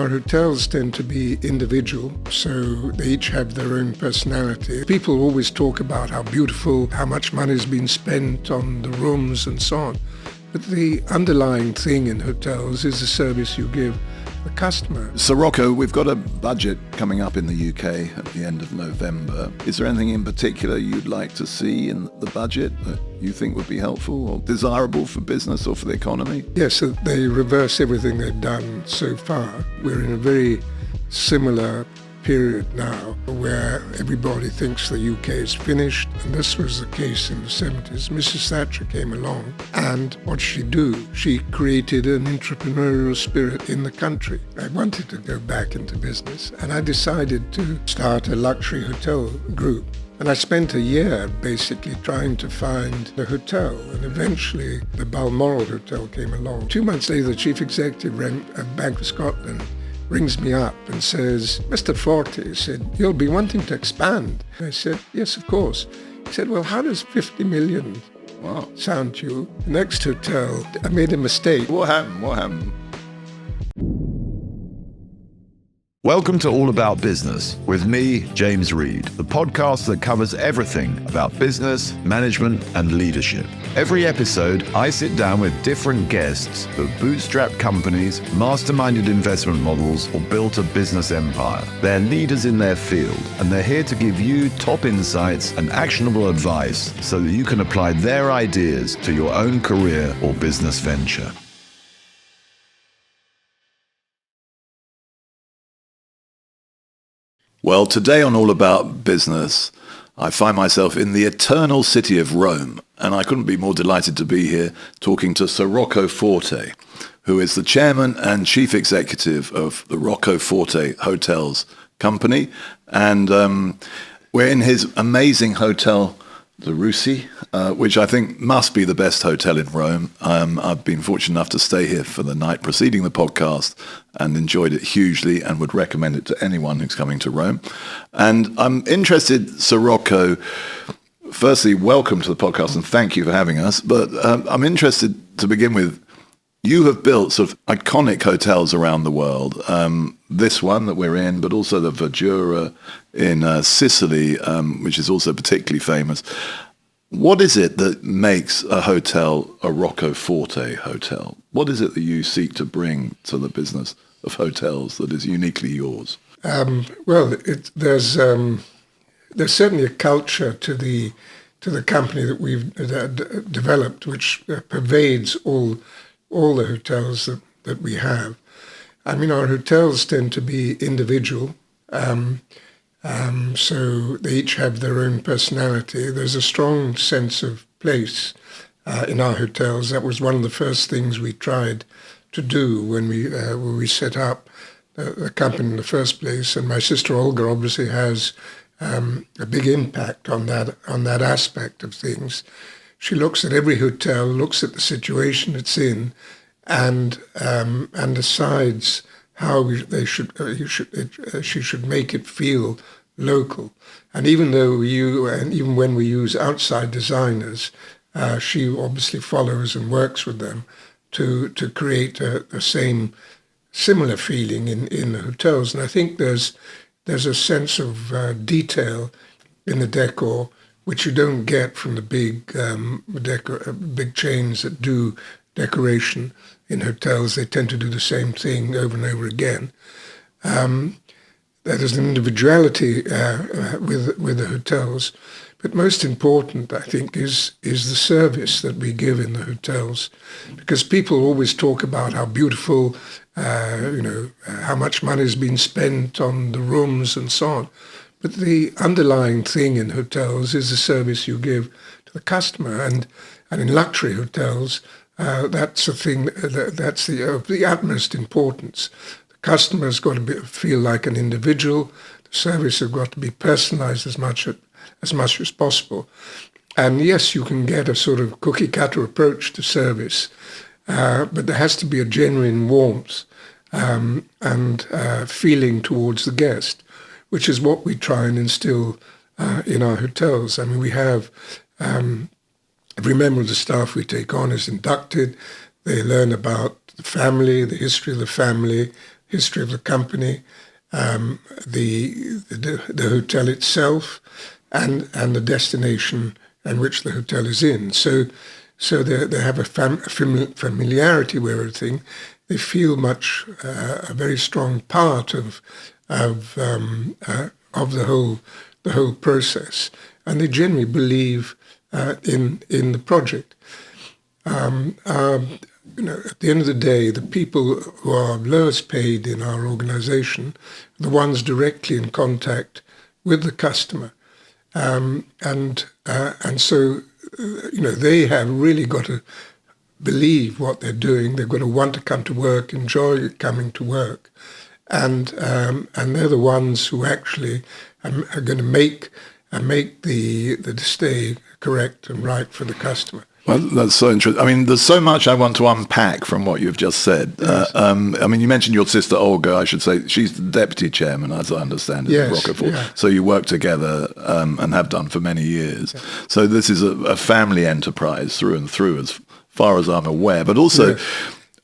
our hotels tend to be individual, so they each have their own personality. People always talk about how beautiful, how much money has been spent on the rooms and so on. But the underlying thing in hotels is the service you give the customer. Sir Rocco, we've got a budget coming up in the UK at the end of November. Is there anything in particular you'd like to see in the budget that you think would be helpful or desirable for business or for the economy? Yes, so they reverse everything they've done so far. We're in a very similar period now where everybody thinks the UK is finished, and this was the case in the 70s. Mrs. Thatcher came along, and what did she do? She created an entrepreneurial spirit in the country. I wanted to go back into business, and I decided to start a luxury hotel group. And I spent a year basically trying to find a hotel, and eventually the Balmoral Hotel came along. 2 months later, the chief executive of Bank of Scotland rings me up and says, "Mr. Forte," he said, "you'll be wanting to expand." I said, "Yes, of course." He said, "Well, how does 50 million sound to you?" The next hotel, I made a mistake. What happened? Welcome to All About Business with me, James Reed, the podcast that covers everything about business, management, and leadership. Every episode, I sit down with different guests who've bootstrapped companies, masterminded investment models, or built a business empire. They're leaders in their field, and they're here to give you top insights and actionable advice so that you can apply their ideas to your own career or business venture. Well, today on All About Business, I find myself in the eternal city of Rome, and I couldn't be more delighted to be here talking to Sir Rocco Forte, who is the chairman and chief executive of the Rocco Forte Hotels Company. And we're in his amazing hotel, the Russi, which I think must be the best hotel in Rome. I've been fortunate enough to stay here for the night preceding the podcast and enjoyed it hugely and would recommend it to anyone who's coming to Rome. And I'm interested, Sir Rocco, firstly, welcome to the podcast and thank you for having us. But I'm interested to begin with, you have built sort of iconic hotels around the world. This one that we're in, but also the Verdura in Sicily, which is also particularly famous. What is it that makes a hotel a Rocco Forte hotel? What is it that you seek to bring to the business of hotels that is uniquely yours? Well, there's certainly a culture to the company that we've developed, which pervades all the hotels that we have. I mean, our hotels tend to be individual, so they each have their own personality. There's a strong sense of place in our hotels. That was one of the first things we tried to do when we set up the company in the first place. And my sister Olga obviously has a big impact on that aspect of things. She looks at every hotel, looks at the situation it's in, and decides how she should make it feel local. And even when we use outside designers, she obviously follows and works with them to create a similar feeling in the hotels. And I think there's a sense of detail in the decor which you don't get from the big chains that do decoration in hotels. They tend to do the same thing over and over again. There's an individuality with the hotels, but most important, I think, is the service that we give in the hotels, because people always talk about how beautiful, how much money has been spent on the rooms and so on. But the underlying thing in hotels is the service you give to the customer, and in luxury hotels, that's the thing that's the utmost importance. The customer's got to feel like an individual. The service has got to be personalised as much as possible. And yes, you can get a sort of cookie cutter approach to service, but there has to be a genuine warmth and feeling towards the guest, which is what we try and instill in our hotels. I mean, we have every member of the staff we take on is inducted. They learn about the family, the history of the family, history of the company, the hotel itself, and the destination and which the hotel is in. So they have a familiarity with everything. They feel much a very strong part of the whole process, and they generally believe in the project. At the end of the day, the people who are lowest paid in our organisation are the ones directly in contact with the customer, and so they have really got to believe what they're doing. They've got to want to come to work, enjoy coming to work, and they're the ones who actually are going to make the stay correct and right for the customer. Well, that's so interesting. I mean, there's so much I want to unpack from what you've just said. Yes. I mean, you mentioned your sister Olga. I should say she's the deputy chairman, as I understand it, Yes, at Rocco Forte. yeah. So you work together and have done for many years. Yeah. So this is a family enterprise through and through, as far as I'm aware. But also,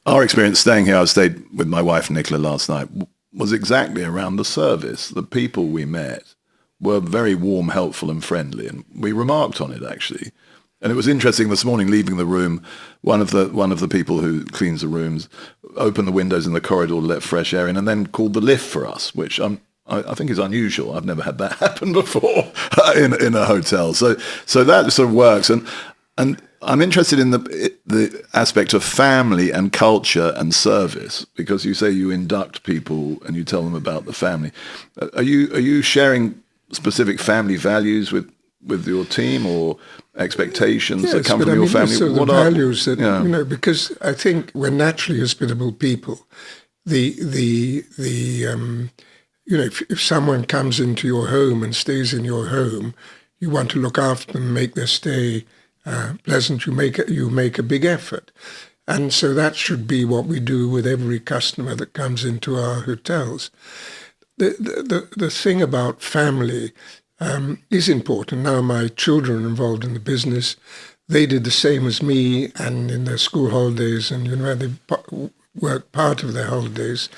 our experience staying here, I stayed with my wife Nicola last night, was exactly around the service. The people we met were very warm, helpful, and friendly, and we remarked on it actually. And it was interesting this morning, leaving the room, one of the people who cleans the rooms opened the windows in the corridor to let fresh air in, and then called the lift for us, which I think is unusual. I've never had that happen before in a hotel. So that sort of works. And I'm interested in the aspect of family and culture and service, because you say you induct people and you tell them about the family. Are you sharing specific family values with your team, or expectations that come from your family? So the values that because I think we're naturally hospitable people. If someone comes into your home and stays in your home, you want to look after them, make their stay pleasant. You make a big effort, and so that should be what we do with every customer that comes into our hotels. The thing about family is important. Now my children are involved in the business. They did the same as me, and in their school holidays, and they work part of their holidays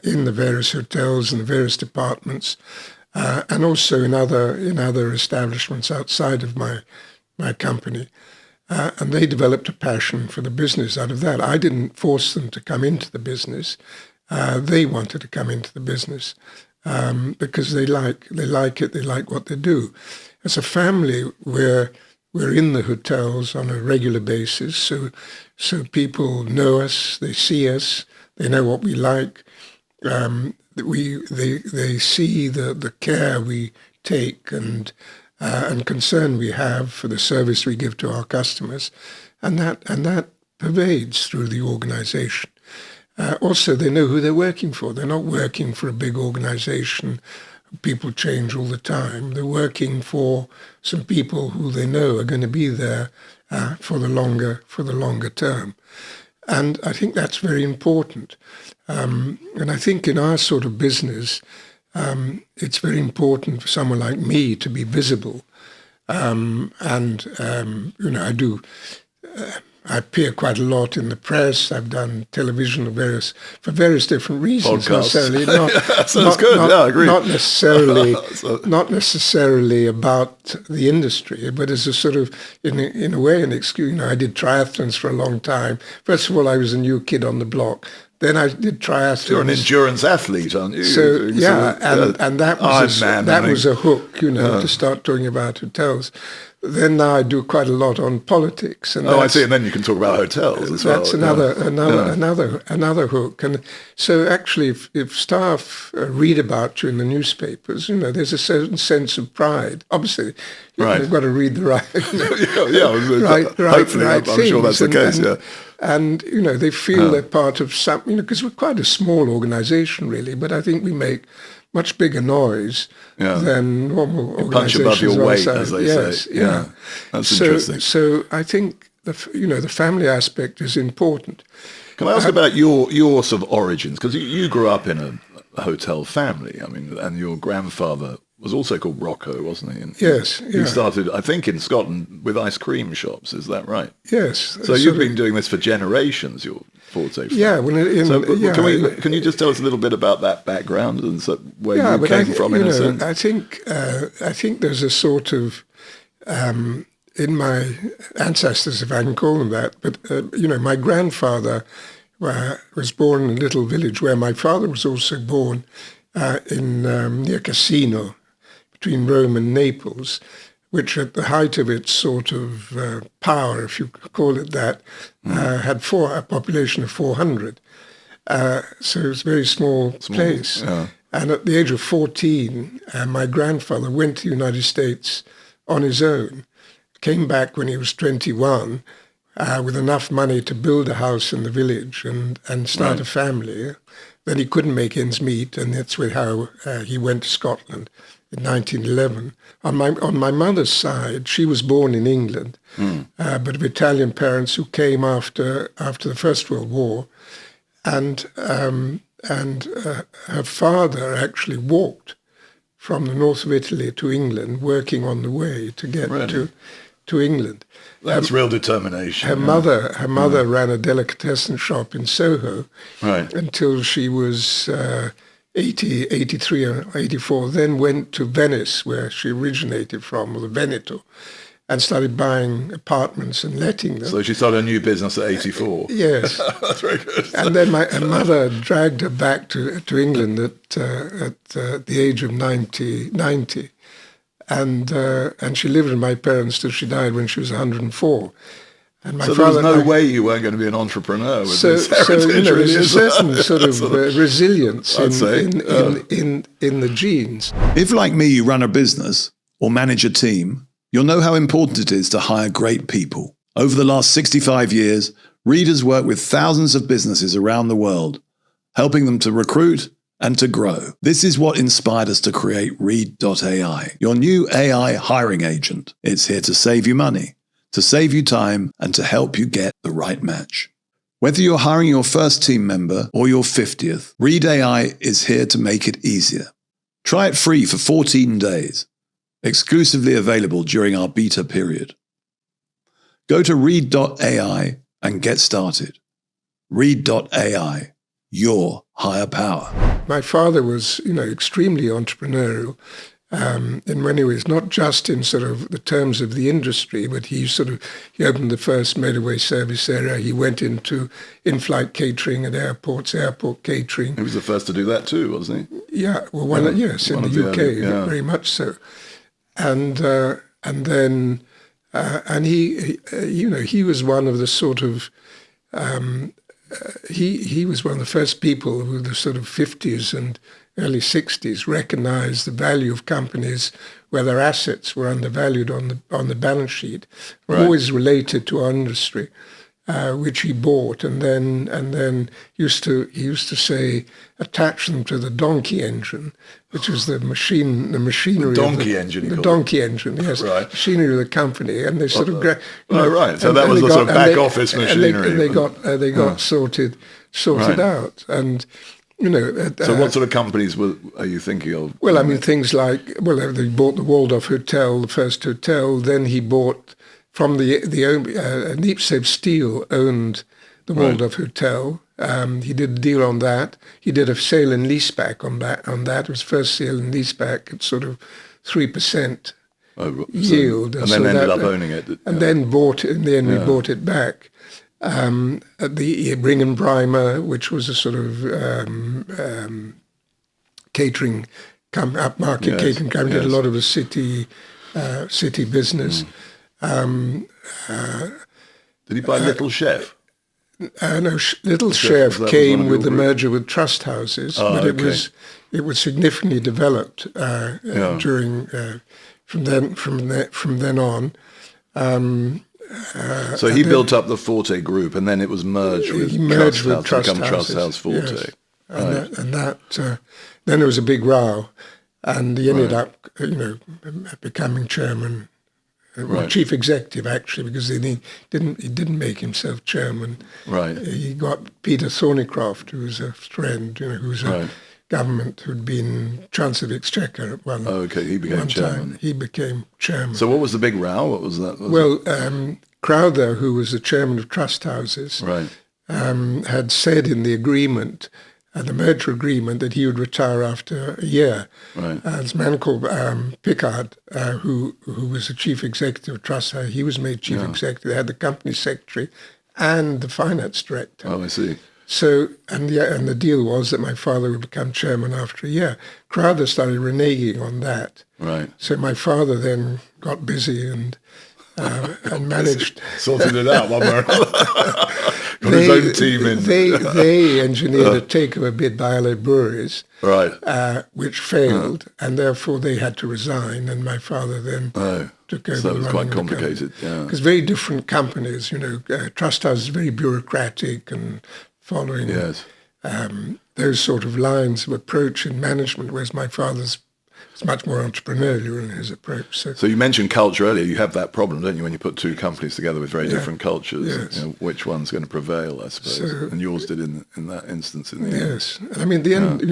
in the various hotels and the various departments, and also in other establishments outside of my company. And they developed a passion for the business out of that. I didn't force them to come into the business. They wanted to come into the business. Because they like it, they like what they do. As a family, we're in the hotels on a regular basis, so people know us, they see us, they know what we like. They see the care we take and concern we have for the service we give to our customers, and that pervades through the organisation. Also, they know who they're working for. They're not working for a big organization. People change all the time. They're working for some people who they know are going to be there for the longer term. And I think that's very important. And I think in our sort of business, it's very important for someone like me to be visible. I do. I appear quite a lot in the press. I've done television for various different reasons. Podcasts. Sounds good. I agree. Not necessarily about the industry, but as a sort of, in a way, an excuse. I did triathlons for a long time. First of all, I was a new kid on the block. Then I did triathlons. You're an endurance athlete, aren't you? So and that was a hook, to start talking about hotels. Then now I do quite a lot on politics. And I see. And then you can talk about hotels as well. That's another hook. And so actually, if staff read about you in the newspapers, there's a certain sense of pride. Obviously, you've got to read the right. Hopefully, I'm sure that's the case. And they feel they're part of something. Because we're quite a small organisation, really. But I think we make much bigger noise than normal organizations. Punch above your weight, as they say. Yeah, that's interesting. So I think the family aspect is important. Can I ask about your sort of origins? Because you grew up in a hotel family. I mean, and your grandfather was also called Rocco, wasn't he? And Yes. he started, I think, in Scotland with ice cream shops. Is that right? Yes. So you've been doing this for generations, your Forte friend. Yeah. Can you just tell us a little bit about that background and where you came from, in a sense? I think there's a sort of in my ancestors, if I can call them that, but my grandfather was born in a little village where my father was also born in near Cassino, between Rome and Naples, which at the height of its sort of power, if you could call it that, had a population of 400. So it was a very small place. Yeah. And at the age of 14, my grandfather went to the United States on his own, came back when he was 21 with enough money to build a house in the village and start a family. Then he couldn't make ends meet, and that's how he went to Scotland in 1911. On my mother's side, she was born in England, but of Italian parents who came after the First World War, and her father actually walked from the north of Italy to England, working on the way to get to England. That's real determination. Her mother ran a delicatessen shop in Soho until she was 83 or 84, then went to Venice, where she originated from, or the Veneto, and started buying apartments and letting them. So she started a new business at 84. Yes. That's very good. And then her mother dragged her back to England at the age of 90. And she lived with my parents till she died when she was 104. And my so father, there was no way you weren't going to be an entrepreneur with this heritage. So there's a certain well. sort of resilience in the genes. If, like me, you run a business or manage a team, you'll know how important it is to hire great people. Over the last 65 years, Reed has worked with thousands of businesses around the world, helping them to recruit and to grow. This is what inspired us to create Reed.ai, your new AI hiring agent. It's here to save you money, to save you time, and to help you get the right match. Whether you're hiring your first team member or your 50th, Reed AI is here to make it easier. Try it free for 14 days, exclusively available during our beta period. Go to Reed.ai and get started. Reed.ai, your higher power. My father was, extremely entrepreneurial in many ways, not just in sort of the terms of the industry, but he opened the first motorway service area. He went into in-flight catering at airports, airport catering. He was the first to do that too, wasn't he? Yeah, well, yes, in the UK, very much so. And then he was one of the sort of he was one of the first people who, the sort of 50s and early 60s, recognized the value of companies where their assets were undervalued on the balance sheet, always related to our industry, which he bought, and then he used to say, attach them to the donkey engine, which is the machinery. The donkey engine. The donkey engine, yes, right. Machinery of the company, and they sort of. Right. So that was the sort of back office machinery. And they got sorted out, and. So what sort of companies are you thinking of? Well, I mean, things like, they bought the Waldorf Hotel, the first hotel. Then he bought from Neepsave Steel owned the Waldorf Hotel. He did a deal on that. He did a sale and leaseback on that. It was first sale and leaseback at sort of 3% yield. And then ended up owning it. And then bought it. In the end, we bought it back. At the Ring and Brimer, which was a sort of catering, upmarket catering company, did a lot of the city business. Did he buy Little Chef? No, Little Chef came with the merger with Trust Houses, but it was significantly developed during from then on. So he built up the Forte group, and then it was merged with Trust House to become Trust House Forte. Yes. And then there was a big row, and he ended up, becoming chairman, chief executive actually, because he didn't make himself chairman. Right. He got Peter Thornycroft, who was a friend, who's a government who'd been Chancellor of Exchequer at one. Okay, he became chairman. Time. He became chairman. So what was the big row? What was that? Crowther, who was the chairman of trust houses, Right. Had said in the agreement, the merger agreement, that he would retire after a year. Right. There's a man called Pickard, who was the chief executive of trust house. He was made chief executive. They had the company secretary and the finance director. Oh, I see. So, and the deal was that my father would become chairman after a year. Crowther started reneging on that. Right. So my father then got busy and managed. Sorted it out one more. Got his own team in. They engineered a takeover bid by Allied Breweries, Right. which failed, and therefore they had to resign. And my father then took over. So it was quite complicated. Yeah. Because very different companies, Trust House is very bureaucratic and following those sort of lines of approach in management, whereas my father's was much more entrepreneurial in his approach. So you mentioned culture earlier. You have that problem, don't you, when you put two companies together with very different cultures? Yes. Which one's going to prevail, I suppose. And yours did in that instance. In the end. Yes. I mean, the end,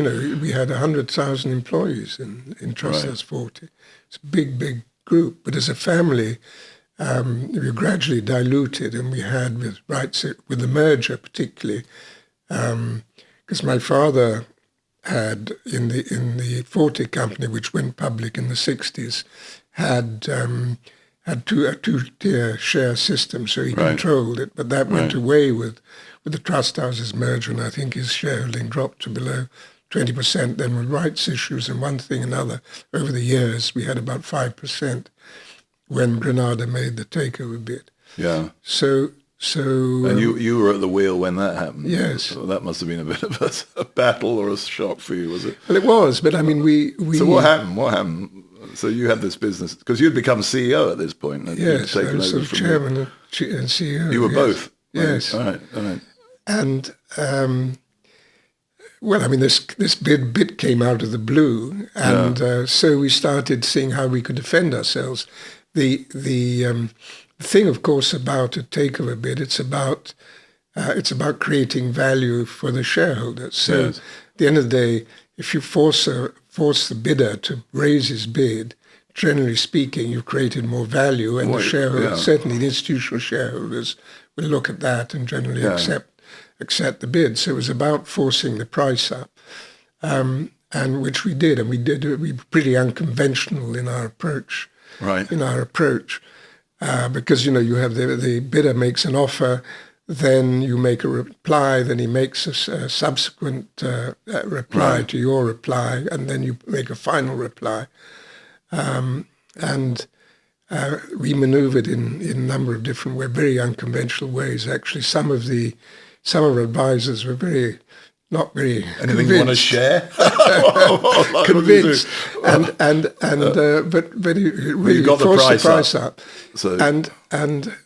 we had 100,000 employees in Trust House Forte. It's a big, big group. But as a family, we were gradually diluted, and we had with the merger particularly, because my father had in the Forte company, which went public in the 60s, had a two-tier share system, so he controlled it. But that went away with the Trust Houses merger, and I think his shareholding dropped to below 20%. Then with rights issues and one thing another, over the years we had about 5% when Granada made the takeover bid. Yeah. So and you were at the wheel when that happened. Yes. So that must have been a bit of a battle or a shock for you, was it? Well, it was, but I mean, we. So what happened? So you had this business because you'd become CEO at this point. Yes, I was sort of chairman and CEO. You were both. Yes. All right. And well, I mean, this bid came out of the blue, and so we started seeing how we could defend ourselves. The thing, of course, about a takeover bid, it's about creating value for the shareholders. So at the end of the day, if you force the bidder to raise his bid, generally speaking, you've created more value, and the shareholders, certainly the institutional shareholders, will look at that and generally accept the bid. So it was about forcing the price up, and which we did, and we were pretty unconventional in our approach. Right. Because you have the bidder makes an offer, then you make a reply, then he makes a subsequent reply to your reply, and then you make a final reply. And we maneuvered in a number of different ways, very unconventional ways. Actually, some of our advisors were not very Anything convinced. you want to share? Convinced, but it really got forced the price up. So. And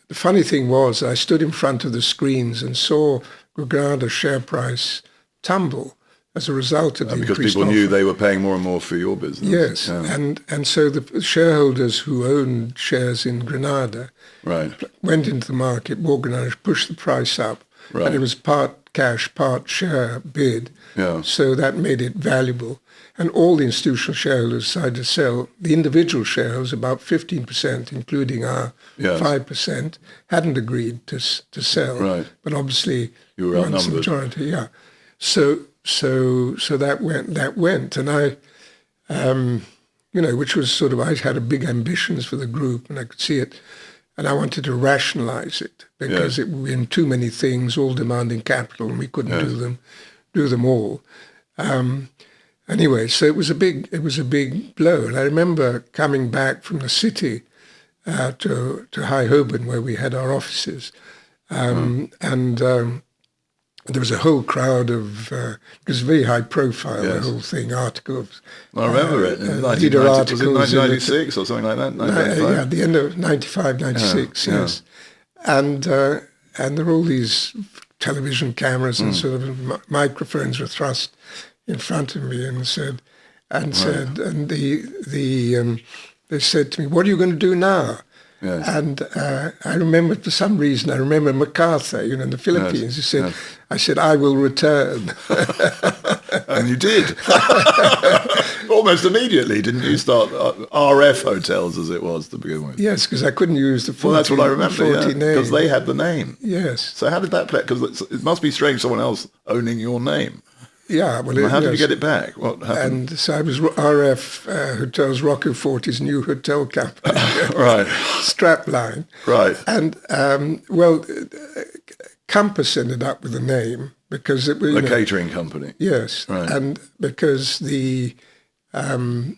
the funny thing was, I stood in front of the screens and saw Granada's share price tumble as a result of the because increased people knew offer. they were paying more and more for your business. Yes, and so the shareholders who owned shares in Granada went into the market, bought Granada, pushed the price up, and it was part cash, part share bid. So that made it valuable. And all the institutional shareholders decided to sell. The individual shareholders, about 15%, including our 5%, hadn't agreed to sell. Right. But obviously, you were outnumbered. The majority, So that went, and I, which was sort of, I had big ambitions for the group, and I could see it, and I wanted to rationalize it because it were in too many things, all demanding capital, and we couldn't do them all. Anyway, so it was a big blow, and I remember coming back from the city to High Holborn, where we had our offices, and there was a whole crowd of, it was very high profile, the whole thing, articles. I remember it. Leader articles. Was it 1996 or something like that? At the end of 95, 96, yes. And there were all these television cameras and sort of microphones were thrust in front of me and they said to me, "What are you going to do now?" Yes. And I remember, for some reason, I remember MacArthur, in the Philippines. He said, I said, I will return. And you did. Almost immediately, didn't you start RF hotels, as it was to begin with? Yes, because I couldn't use the 40, Well, that's what I remember, name. because they had the name. Yes. So how did that play? Because it must be strange someone else owning your name. Yeah. Well, How did you get it back? What happened? And so I was RF Hotels, Rocco Forte's new hotel company. Right. Strapline. Right. And, Compass ended up with the name because it was... A catering company. Yes. Right. And because they just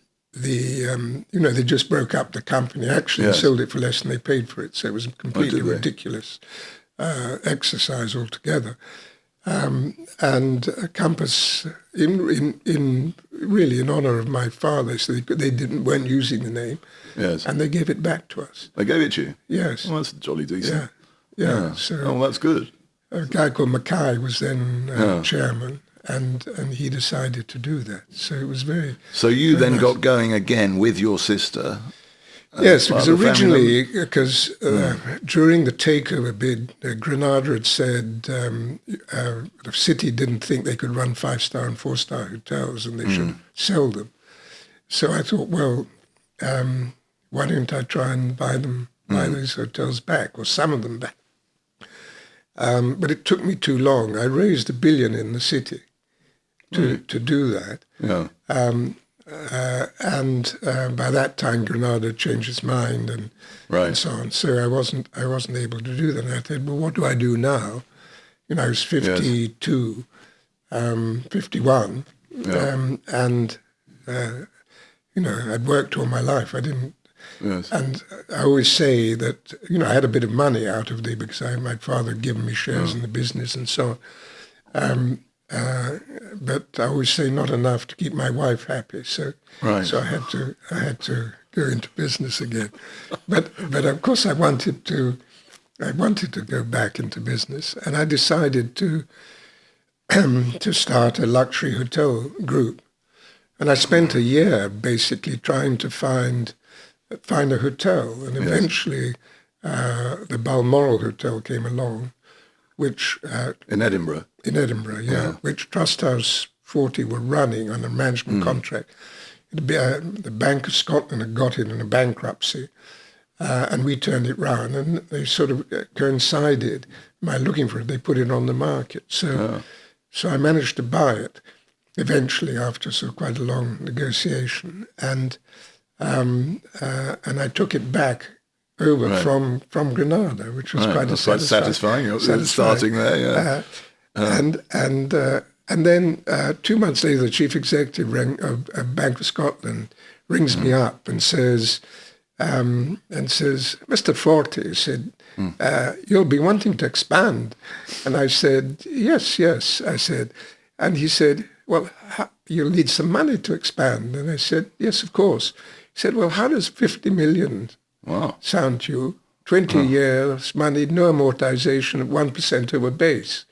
broke up the company. Actually, Yes. sold it for less than they paid for it. So it was a completely did they? ridiculous exercise altogether. And Compass, in honour of my father, so they weren't using the name, Yes. and they gave it back to us. They gave it to you? Yes. Well, that's jolly decent. Yeah. So Oh, that's good. a guy called Mackay was then chairman, and he decided to do that. So it was very... So you very then nice. got going again with your sister. Yes, part because of the family originally, during the takeover bid, Granada had said the city didn't think they could run 5-star and 4-star hotels and they should sell them. So I thought, well, why don't I try and buy these hotels back, or some of them back? But it took me too long. I raised $1 billion in the city to do that. Yeah. And by that time, Granada changed its mind and so on. So I wasn't able to do that. And I said, well, what do I do now? I was 52, 51, and I'd worked all my life. I didn't. Yes. And I always say that I had a bit of money out of it because my father had given me shares in the business and so on. But I always say not enough to keep my wife happy. So I had to go into business again. But of course I wanted to go back into business, and I decided to start a luxury hotel group. And I spent a year basically trying to find a hotel, and eventually the Balmoral Hotel came along, which In Edinburgh. which Trust House 40 were running on a management contract. The Bank of Scotland had got it in a bankruptcy, and we turned it round, and they sort of coincided. By looking for it, they put it on the market. So I managed to buy it eventually after quite a long negotiation, and I took it back over from Granada, which was quite satisfying. Starting there, And then 2 months later, the chief executive of Bank of Scotland rings me up and says, Mr. Forte said, you'll be wanting to expand. And I said, yes, I said. And he said, well, you'll need some money to expand. And I said, yes, of course. He said, well, how does 50 million sound to you? 20 years money, no amortization at 1% over base.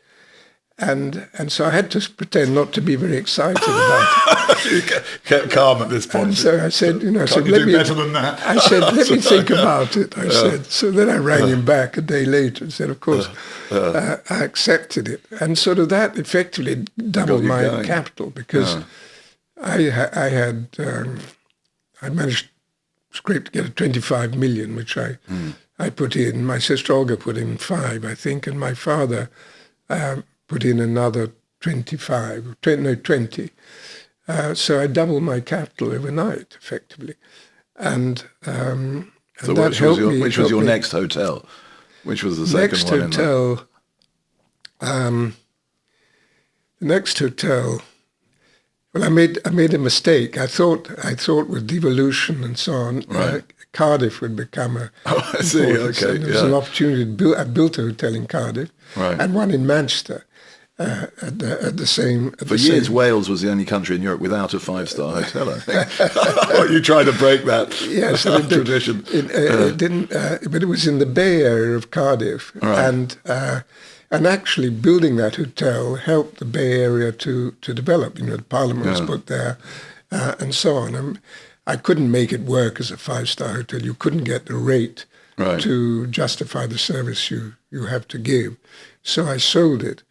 And so I had to pretend not to be very excited about it. You kept calm at this point. And so I said, Can't you do better than that? I said, let me think about it, I said. So then I rang him back a day later and said, of course, I accepted it. And sort of that effectively doubled my capital because I managed to scrape together 25 million, which I put in. My sister Olga put in 5, I think, and my father put in another 20. So I doubled my capital overnight, effectively. And So that helped me. which was your next hotel? Which was the second one? The next hotel. Well, I made a mistake. I thought with devolution and so on, Cardiff would become a. Oh, I see. Okay, there was an opportunity to build. I built a hotel in Cardiff, and one in Manchester. At the same. For years, Wales was the only country in Europe without a 5-star hotel, I think. You tried to break that tradition. It didn't, but it was in the Bay Area of Cardiff, and actually building that hotel helped the Bay Area to develop. The Parliament was put there, and so on. I couldn't make it work as a 5-star hotel. You couldn't get the rate right. to justify the service you have to give. So I sold it.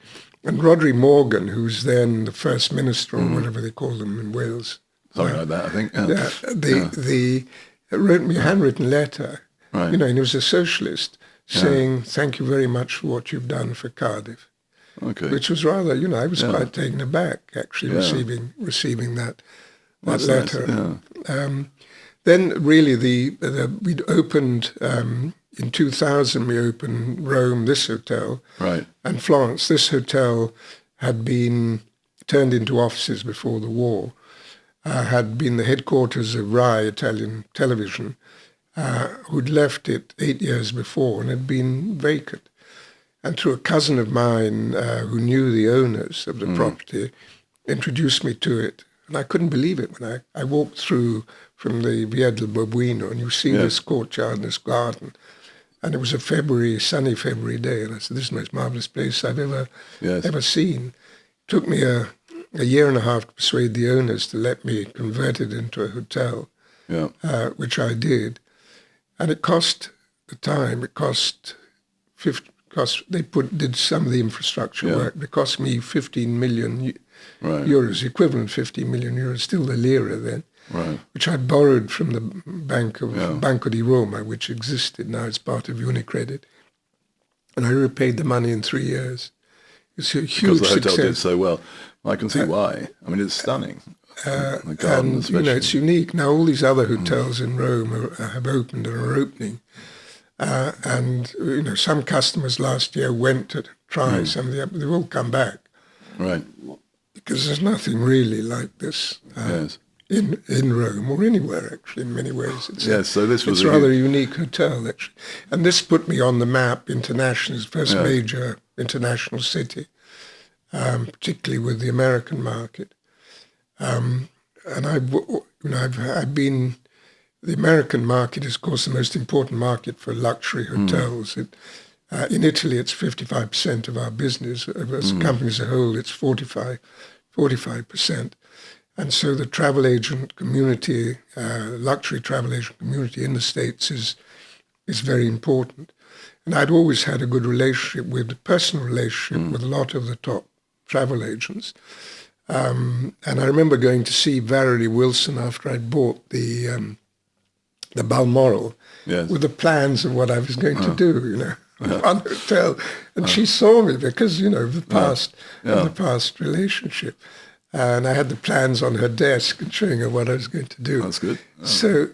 And Rodri Morgan, who's then the First Minister, or whatever they call them in Wales, Something like that, I think. wrote me a handwritten letter, Right. and he was a socialist, saying, thank you very much for what you've done for Cardiff. Okay. Which was rather, I was quite taken aback, actually, receiving that That's letter. nice, yeah. Then really we'd opened, in 2000 we opened Rome, this hotel, Right. and Florence. This hotel had been turned into offices before the war, had been the headquarters of Rai Italian Television, who'd left it 8 years before and had been vacant. And through a cousin of mine who knew the owners of the property, introduced me to it. And I couldn't believe it when I walked through from the Via del Babuino, and you see this courtyard and this garden. And it was a sunny February day. And I said, this is the most marvelous place I've ever seen. It took me a year and a half to persuade the owners to let me convert it into a hotel, which I did. And it cost, did some of the infrastructure work. It cost me 15 million euros, equivalent 15 million euros, still the lira then, which I'd borrowed from the Banco di Roma, which existed. Now it's part of Unicredit. And I repaid the money in 3 years. It's a huge Because the hotel success. did so well. I can see why. I mean, it's stunning. The garden And, especially. it's unique. Now all these other hotels in Rome have opened and are opening. And some customers last year went to try some of the, they've all come back. Right. Because there's nothing really like this in Rome or anywhere, actually, in many ways. So this was it's rather a unique hotel, actually. And this put me on the map internationally, as the first major international city, particularly with the American market. And I've been... The American market is, of course, the most important market for luxury hotels. In Italy, it's 55% of our business. As a company as a whole, it's 45%. And so the travel agent community, luxury travel agent community in the States is very important. And I'd always had a good personal relationship with a lot of the top travel agents. And I remember going to see Valerie Wilson after I'd bought the Balmoral with the plans of what I was going to do, one hotel. And she saw me because, of the past relationship. And I had the plans on her desk and showing her what I was going to do. That's good. So,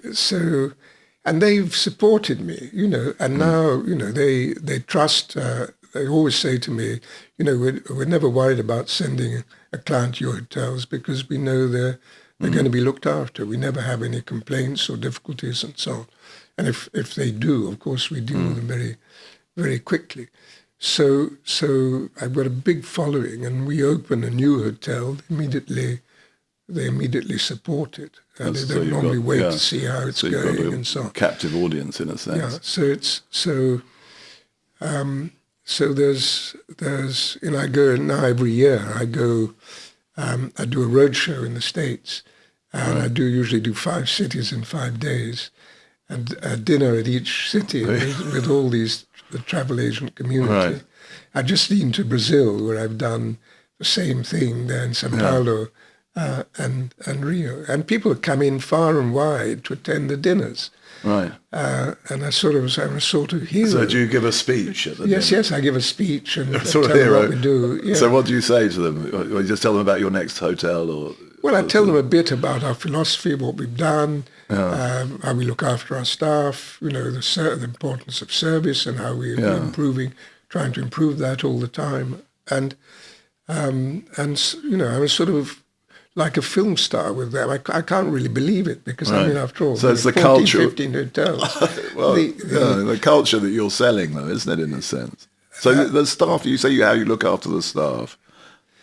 and they've supported me, and now, they trust, they always say to me, we're never worried about sending a client to your hotels because we know they're going to be looked after. We never have any complaints or difficulties and so on. And if they do, of course, we deal with them very, very quickly. So I've got a big following, and we open a new hotel, they immediately support it. And they don't normally wait to see how it's going and so on. Captive audience in a sense. Yeah, so there's I go now every year. I do a road show in the States, and I usually do 5 cities in 5 days, and a dinner at each city with all the travel agent community. Right. I've just been to Brazil, where I've done the same thing there in São Paulo and Rio, and people come in far and wide to attend the dinners. Right. And I'm a sort of hero. So do you give a speech at the dinner? Yes, I give a speech and sort of tell them hero. what we do. Yeah. So what do you say to them? Or you just tell them about your next hotel? Or Well, I tell them a bit about our philosophy, what we've done, how we look after our staff, the importance of service and how we're trying to improve that all the time. And I was sort of like a film star with them. I can't really believe it because, after all, so it's the 14, culture. 15 hotels. Well, the culture that you're selling, though, isn't it, in a sense? So the staff, you say how you look after the staff.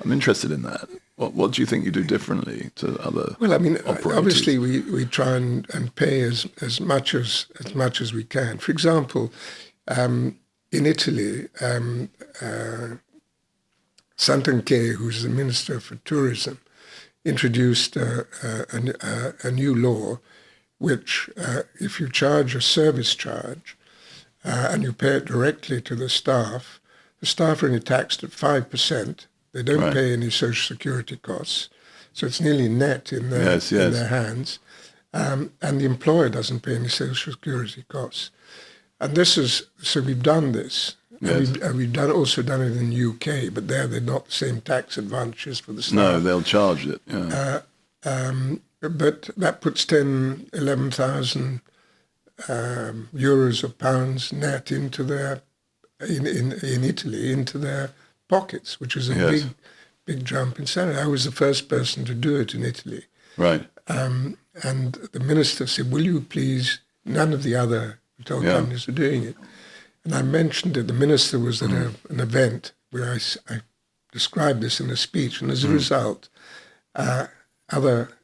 I'm interested in that. What do you think you do differently to other operators? Obviously we try and pay as much as we can. For example, in Italy, Santanché, who's the Minister for Tourism, introduced a new law which, if you charge a service charge, and you pay it directly to the staff are only taxed at 5%. They don't Right. pay any social security costs. So it's nearly net in their, Yes, in yes. their hands. And the employer doesn't pay any social security costs. And so we've done this. Yes. And we've also done it in the UK, but there they're not the same tax advantages for the staff. No, they'll charge it. Yeah. But that puts 10, 11,000 euros or pounds net into their, in Italy, into their pockets, which is a Yes. big jump in salary. I was the first person to do it in Italy. Right. And the minister said, will you please, none of the other hotel Yeah. companies are doing it. And I mentioned it, the minister was at an event where I described this in a speech, and as a result, other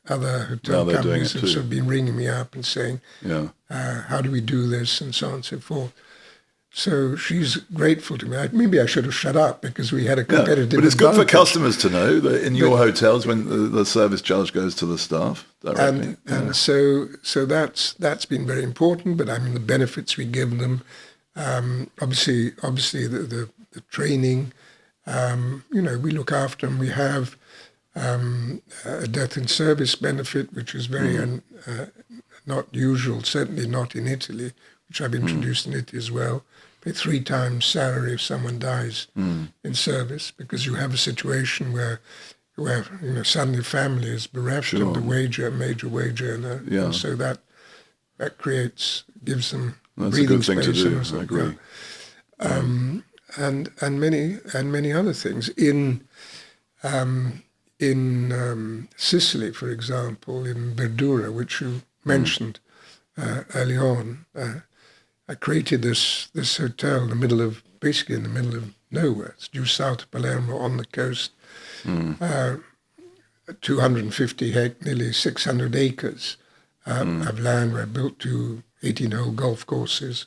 hotel Now they're doing companies it have too. sort of been ringing me up and saying, Yeah. how do we do this, and so on and so forth. So she's grateful to me. Maybe I should have shut up because we had a Yeah, competitive but it's good for advantage. customers to know that in your hotels, when the service charge goes to the staff directly. And so that's been very important. But I mean, the benefits we give them, obviously the training, we look after them. We have a death in service benefit, which is very not usual, certainly not in Italy, which I've introduced in Italy as well. Pay 3 times salary if someone dies in service, because you have a situation where suddenly family is bereft of the major wage earner, Yeah. and so that gives them That's a breathing good thing to space do. and so- I agree. and many other things in Sicily, for example, in Verdura, which you mentioned early on. I created this hotel basically in the middle of nowhere. It's due south of Palermo on the coast. 250 nearly 600 acres of land where I built 2 18-hole golf courses,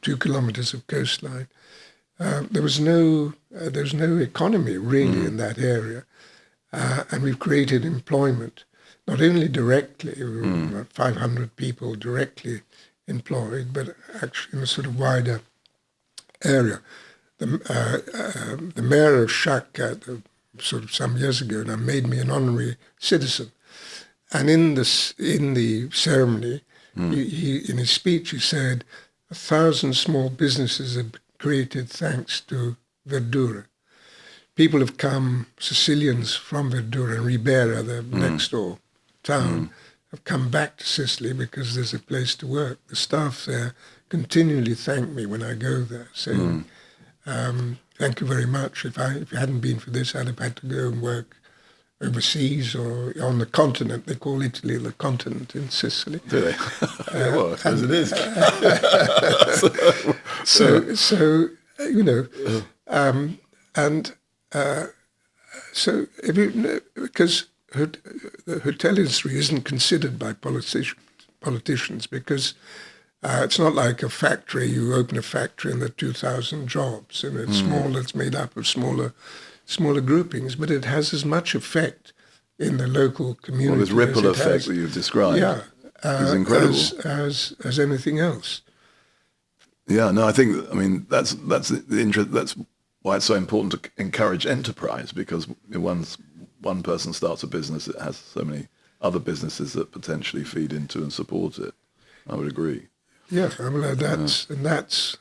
2 kilometers of coastline. There was no economy really in that area, and we've created employment, not only directly, about 500 people directly employed, but actually in a sort of wider area. The mayor of Sciacca, sort of some years ago now, made me an honorary citizen, and in the ceremony, he in his speech he said, 1,000 small businesses have been created thanks to Verdura. People have come, Sicilians from Verdura and Ribera, the next door town, have come back to Sicily because there's a place to work. The staff there continually thank me when I go there, saying, thank you very much. If it hadn't been for this, I'd have had to go and work overseas or on the continent. They call Italy the continent in Sicily. Do they? Yeah, well, I suppose it is. So because the hotel industry isn't considered by politicians because it's not like a factory. You open a factory and there are 2,000 jobs, and it's small. It's made up of smaller groupings, but it has as much effect in the local community. Well, this ripple as it effect has, that you've described is incredible. as anything else. Yeah, no, that's the interest. That's why it's so important to encourage enterprise, because once one person starts a business, it has so many other businesses that potentially feed into and support it. I would agree. Yeah, well, that's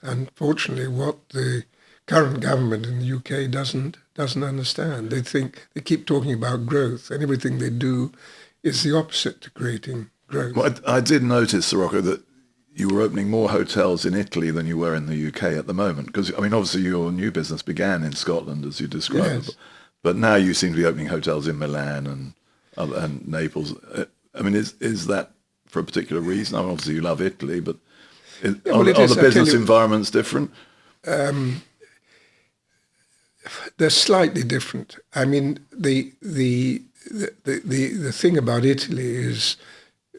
unfortunately what the current government in the UK doesn't understand. They keep talking about growth, and everything they do is the opposite to creating growth. Well, I did notice, Sir Rocco, that you were opening more hotels in Italy than you were in the UK at the moment. Because, obviously your new business began in Scotland, as you described. Yes. But now you seem to be opening hotels in Milan and Naples. Is that for a particular reason? Obviously you love Italy, but are the business environments different? They're slightly different. I mean, the thing about Italy is,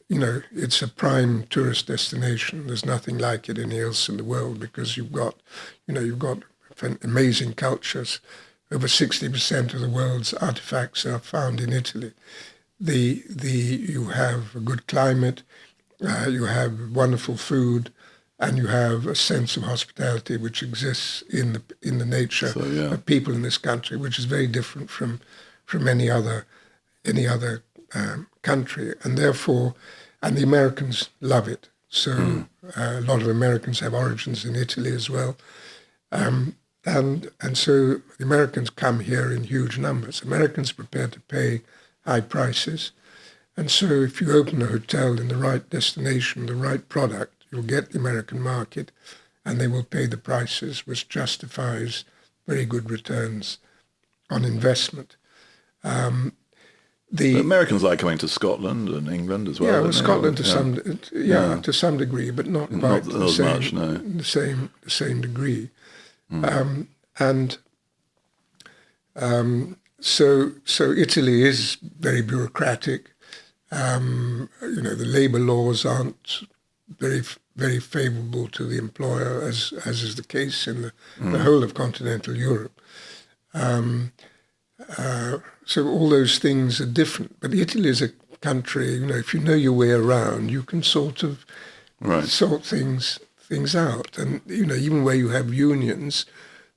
it's a prime tourist destination. There's nothing like it anywhere else in the world because you've got amazing cultures. Over 60% of the world's artifacts are found in Italy. You have a good climate, you have wonderful food, and you have a sense of hospitality which exists in the nature of people in this country, which is very different from any other country, and therefore, and the Americans love it. So a lot of Americans have origins in Italy as well, and so the Americans come here in huge numbers. Americans are prepared to pay high prices, and so if you open a hotel in the right destination, the right product, you'll get the American market, and they will pay the prices, which justifies very good returns on investment. The Americans like coming to Scotland and England as well. Yeah, well, Scotland to some degree, but not quite the same degree. So Italy is very bureaucratic. The labour laws aren't very favourable to the employer, as is the case in the whole of continental Europe. So all those things are different. But Italy is a country, if you know your way around, you can sort of sort things out. And, even where you have unions,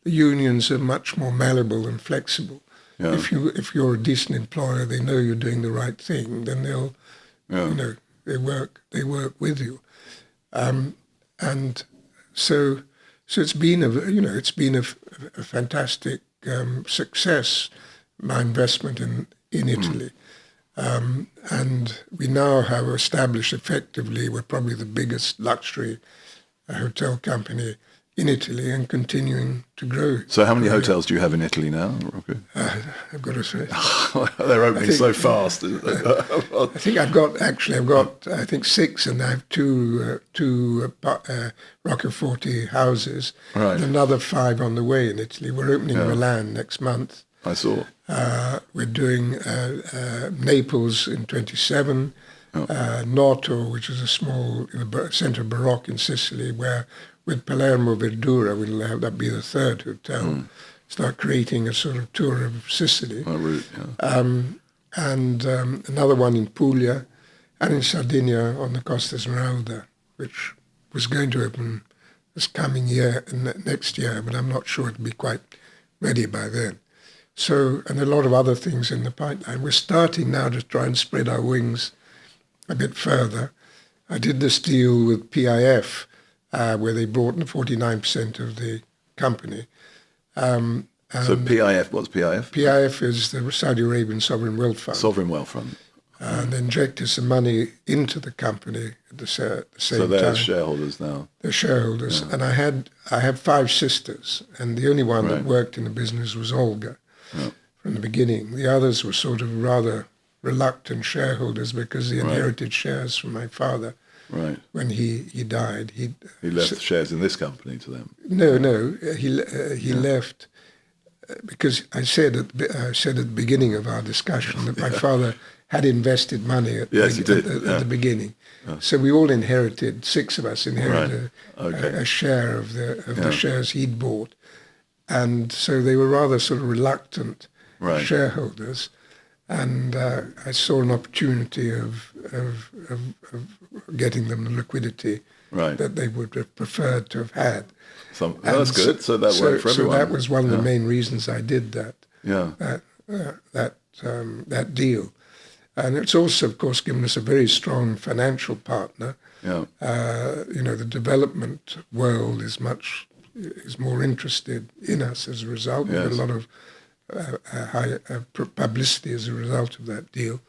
the unions are much more malleable and flexible. Yeah. If you're a decent employer, they know you're doing the right thing, then they'll, they work with you. And so it's been a fantastic success, my investment in Italy. And we now have established effectively, we're probably the biggest luxury hotel company in Italy and continuing to grow. So how many hotels do you have in Italy now, Rocco? I've got to say. They're opening so fast. I think I've got 6, and I have two Rocco Forte houses, and another 5 on the way in Italy. We're opening Milan next month. I saw. We're doing Naples in 27, Noto, which is a small centre of Baroque in Sicily, where with Palermo Verdura we'll have that be the 3rd hotel. Start creating a sort of tour of Sicily. And another one in Puglia, and in Sardinia on the Costa Smeralda, which was going to open this coming year and next year, but I'm not sure it'll be quite ready by then. So, and a lot of other things in the pipeline. We're starting now to try and spread our wings a bit further. I did this deal with PIF, where they bought 49% of the company. So PIF, what's PIF? PIF is the Saudi Arabian Sovereign Wealth Fund. Sovereign Wealth Fund. And they injected some money into the company at the same time. So they're shareholders now. They're shareholders. And I have 5 sisters, and the only one that worked in the business was Olga from the beginning. The others were sort of rather reluctant shareholders because they inherited shares from my father. Right. When he died, he left shares in this company to them. No, he left because I said at the beginning of our discussion that my father had invested money at the beginning. So we all inherited, 6 of us inherited a share of the shares he'd bought, and so they were rather sort of reluctant shareholders. And I saw an opportunity of getting them the liquidity that they would have preferred to have had. That's good. So that worked for everyone. So that was one of the main reasons I did that. That deal, and it's also, of course, given us a very strong financial partner. The development world is more interested in us as a result. We get a lot of high publicity as a result of that deal,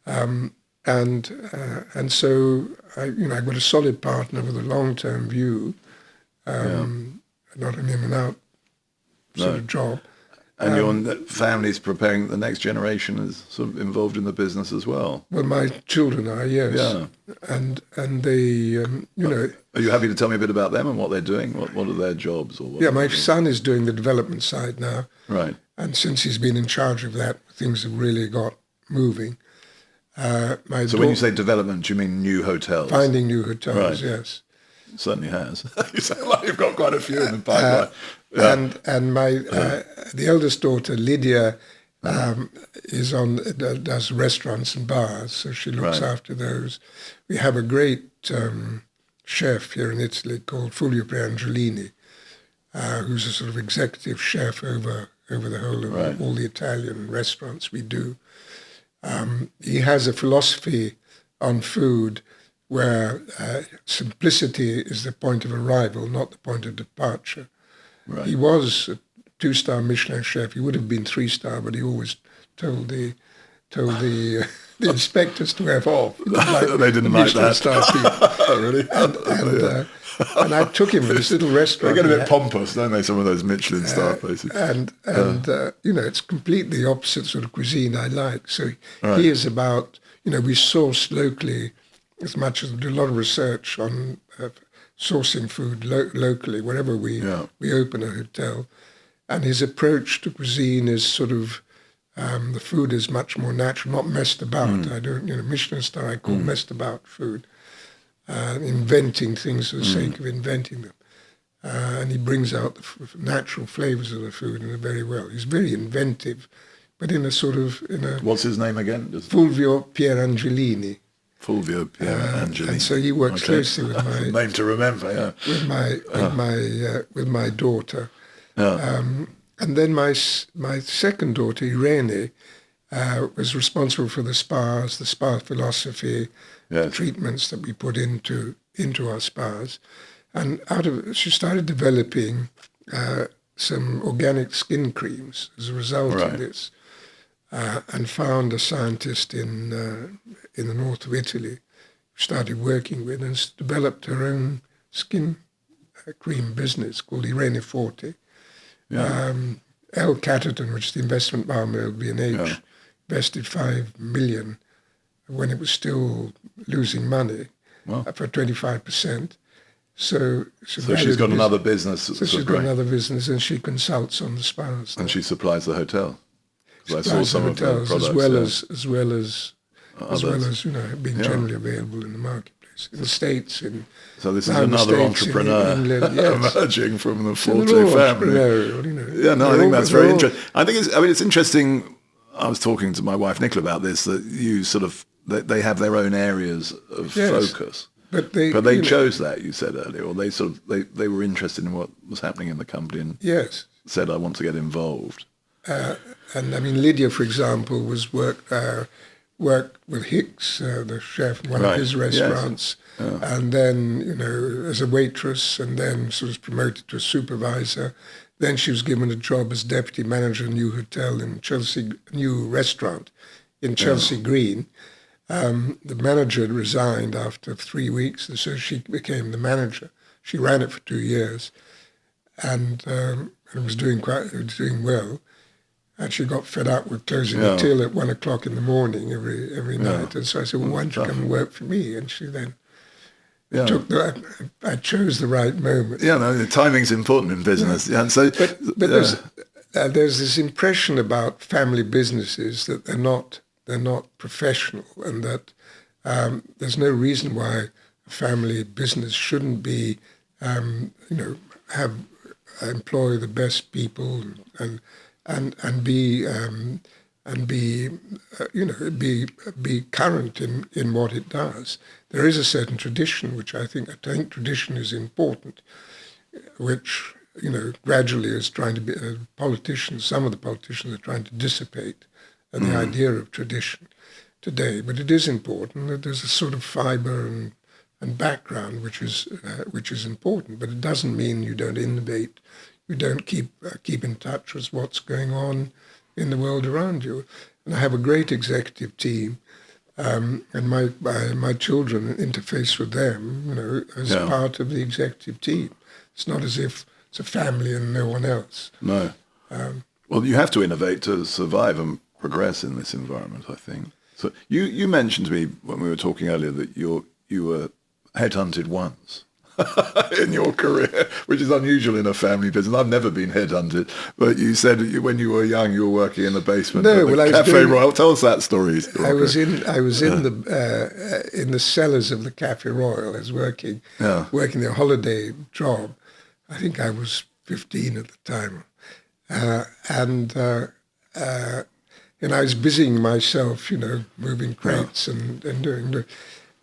and so I've got a solid partner with a long-term view, not an in and out sort of job. And your family's preparing the next generation is sort of involved in the business as well. Well, my children are, yes. Yeah. And they, Are you happy to tell me a bit about them and what they're doing? What are their jobs? My son is doing the development side now. Right. And since he's been in charge of that, things have really got moving. So when you say development, do you mean new hotels? Finding new hotels, yes. It certainly has. You sound like you've got quite a few in the pipeline. And my the eldest daughter Lydia does restaurants and bars, so she looks after those. We have a great chef here in Italy called Fulvio Pirangelini, who's a sort of executive chef over the whole of all the Italian restaurants we do. He has a philosophy on food where simplicity is the point of arrival, not the point of departure. Right. He was a 2-star Michelin chef. He would have been 3-star, but he always told the inspectors to have off. They didn't like that. Star people. Really? And I took him to this little restaurant. They get a bit pompous, don't they, some of those Michelin star places? And it's completely the opposite sort of cuisine I like. So he is about, we source locally as much as we do a lot of research on sourcing food locally wherever we open a hotel. And his approach to cuisine is sort of, the food is much more natural, not messed about. I don't, Michelin star I call messed about food. Inventing things for the sake of inventing them. And he brings out the natural flavors of the food very well. He's very inventive, but in a sort of... What's his name again? Fulvio Pirangelini. Fulvio Pirangelini. And so he works closely with my... Name to remember, with my daughter. Yeah. And then my second daughter, Irene, was responsible for the spa philosophy, the treatments that we put into our spas. And she started developing some organic skin creams as a result of this, and found a scientist in the north of Italy who started working with and developed her own skin cream business called Irene Forte. L. Catterton, which is the investment arm of B&H, invested $5 million when it was still losing money for 25%. So she's got another business. So she's got another business, and she consults on the spas. And she supplies the hotel. I saw some of the products, as well as being generally available in the marketplace in the States. So this is another entrepreneur emerging from the Forte family. I think that's very interesting. I think it's interesting. I was talking to my wife Nicola about this, that you sort of they have their own areas of focus. But they chose that, you said earlier, or they were interested in what was happening in the company and said, I want to get involved. And I mean, Lydia, for example, was worked with Hicks, the chef, in one of his restaurants, and then, as a waitress, and then sort of promoted to a supervisor. Then she was given a job as deputy manager of a new hotel in Chelsea, new restaurant in Chelsea Green. The manager had resigned after 3 weeks, and so she became the manager. She ran it for 2 years, and was doing well. And she got fed up with closing the till at 1 o'clock in the morning every night. And so I said, well, why don't you come and work for me? And she then took I chose the right moment. The timing's important in business. And so, but there's this impression about family businesses that they're not professional, and that there's no reason why a family business shouldn't be, employ the best people and be current in what it does. There is a certain tradition, which I think tradition is important, which gradually is trying to be some of the politicians are trying to dissipate the idea of tradition today. But it is important that there's a sort of fiber and background which is important. But it doesn't mean you don't innovate. You don't keep in touch with what's going on in the world around you. And I have a great executive team, and my children interface with them, as part of the executive team. It's not as if it's a family and no one else. No. Well, you have to innovate to survive and progress in this environment, I think. So you mentioned to me when we were talking earlier that you were headhunted once. In your career, which is unusual in a family business. I've never been headhunted, but you said when you were young, you were working in the basement of the Cafe Royal. Tell us that story. I was in the cellars of the Cafe Royal. I was working the holiday job. I think I was 15 at the time, and I was busying myself, moving crates and doing.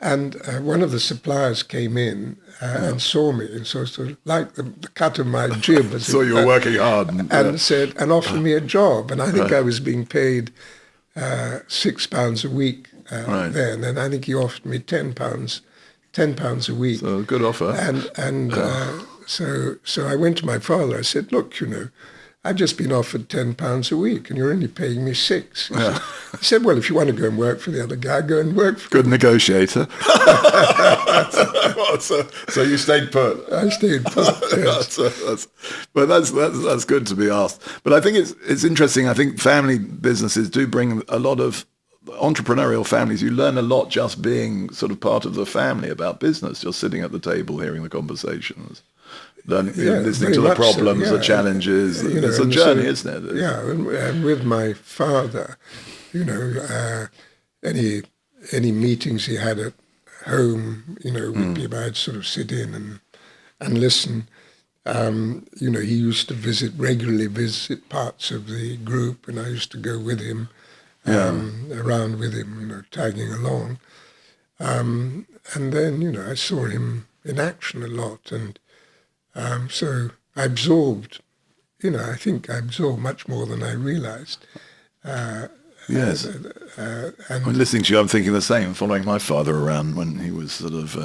And one of the suppliers came in and saw me, and sort of like the cut of my jib, as So you were working hard. and said, and offered me a job. And I think I was being paid £6 a week then, and I think he offered me £10 a week. So good offer. So I went to my father. I said, look, I've just been offered £10 a week, and you're only paying me £6. He said, well, if you want to go and work for the other guy, go and work for Good negotiator. so you stayed put. I stayed put, yes. But that's good to be asked. But I think it's interesting. I think family businesses do bring a lot of entrepreneurial families. You learn a lot just being sort of part of the family about business, just sitting at the table, hearing the conversations. Listening to the problems, the challenges. It's a journey, isn't it? Yeah, and with my father, any meetings he had at home, with people, I'd sort of sit in and listen. He used to regularly visit parts of the group, and I used to go with him, around with him, tagging along. And then, I saw him in action a lot, and so I absorbed, I think I absorbed much more than I realized. Yes. And when listening to you, I'm thinking the same, following my father around when he was sort of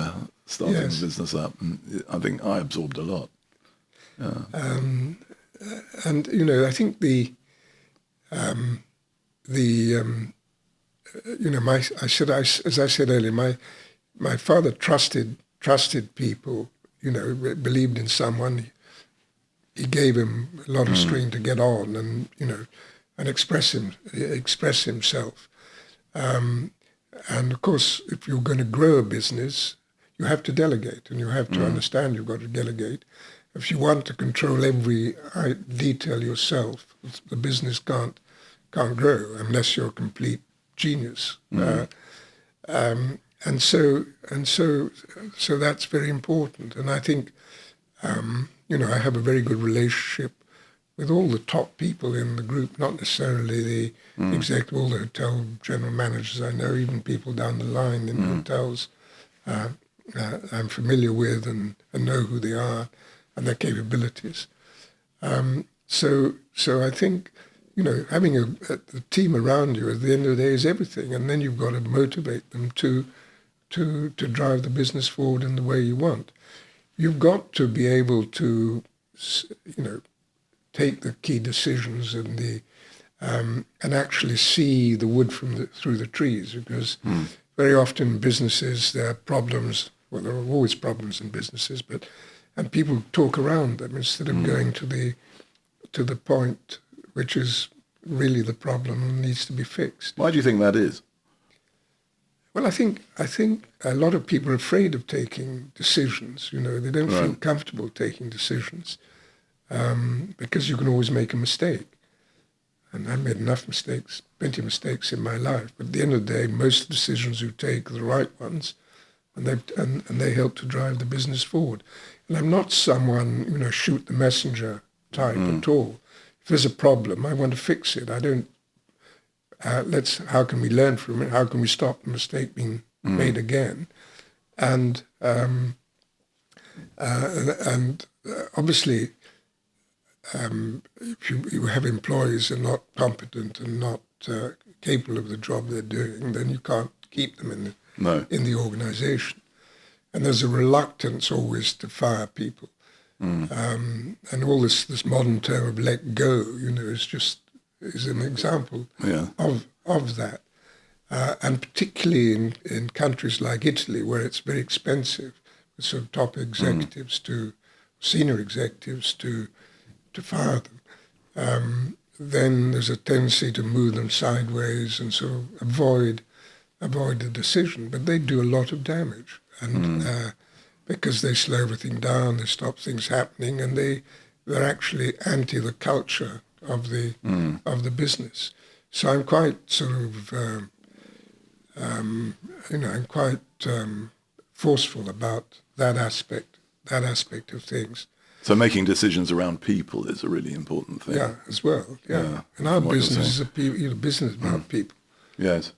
starting the business up. And I think I absorbed a lot. Yeah. I think as I said earlier, my father trusted people, believed in someone. He gave him a lot of string to get on, and express himself. And of course, if you're going to grow a business, you have to delegate, and you have to understand you've got to delegate. If you want to control every detail yourself, the business can't grow unless you're a complete genius. And so that's very important. And I think, I have a very good relationship with all the top people in the group, not necessarily the executive, all the hotel general managers I know, even people down the line in hotels I'm familiar with and know who they are and their capabilities. So I think, having a team around you at the end of the day is everything, and then you've got to motivate them to drive the business forward in the way you want. You've got to be able to, take the key decisions and and actually see the wood through the trees, because very often in businesses there are problems. Well, there are always problems in businesses, and people talk around them instead of going to the point which is really the problem and needs to be fixed. Why do you think that is? Well, I think a lot of people are afraid of taking decisions. They don't feel comfortable taking decisions because you can always make a mistake. And I've made plenty of mistakes in my life. But at the end of the day, most decisions you take are the right ones, and they help to drive the business forward. And I'm not someone, shoot the messenger type at all. If there's a problem, I want to fix it. I don't. How can we learn from it? How can we stop the mistake being made again? And obviously, if you have employees who are not competent and not capable of the job they're doing, then you can't keep them in the organisation. And there's a reluctance always to fire people. And all this modern term of "let go," is an example of that. And particularly in countries like Italy, where it's very expensive for sort of top executives senior executives to fire them, then there's a tendency to move them sideways and sort of avoid the decision. But they do a lot of damage, and because they slow everything down, they stop things happening, and they're actually anti the culture of the business. So I'm quite sort of I'm quite forceful about that aspect of things. So making decisions around people is a really important thing. Yeah, as well. Yeah, and our business is a business about people. Yes.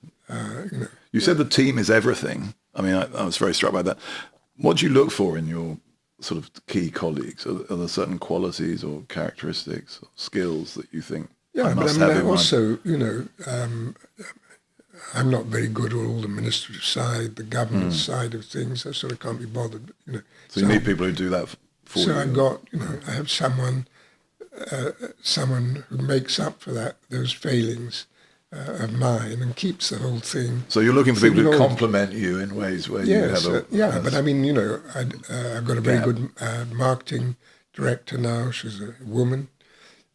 You said the team is everything. I mean, I was very struck by that. What do you look for in your sort of key colleagues? Are there certain qualities or characteristics or skills that you think I must have in also, I'm not very good at all the administrative side, the governance side of things. I sort of can't be bothered, So you need people who do that for you. So I've got, I have someone who makes up for those failings of mine and keeps the whole thing. So you're looking for people who complement you in ways where you have but I mean, I've got a very good marketing director now. She's a woman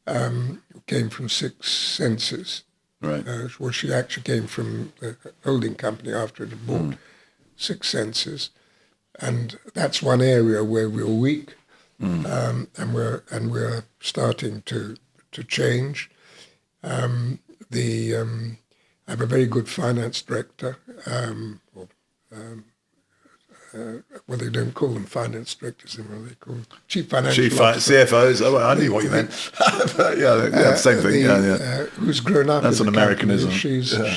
who came from Six Senses. Right. Well, she actually came from the holding company after it had bought Six Senses, and that's one area where we're weak, and we're starting to change. I have a very good finance director. Well, they don't call them finance directors anymore. They call them chief financial officer. CFOs. Oh, well, I knew what you meant. Same thing. Who's grown up? That's in an the Americanism. She's a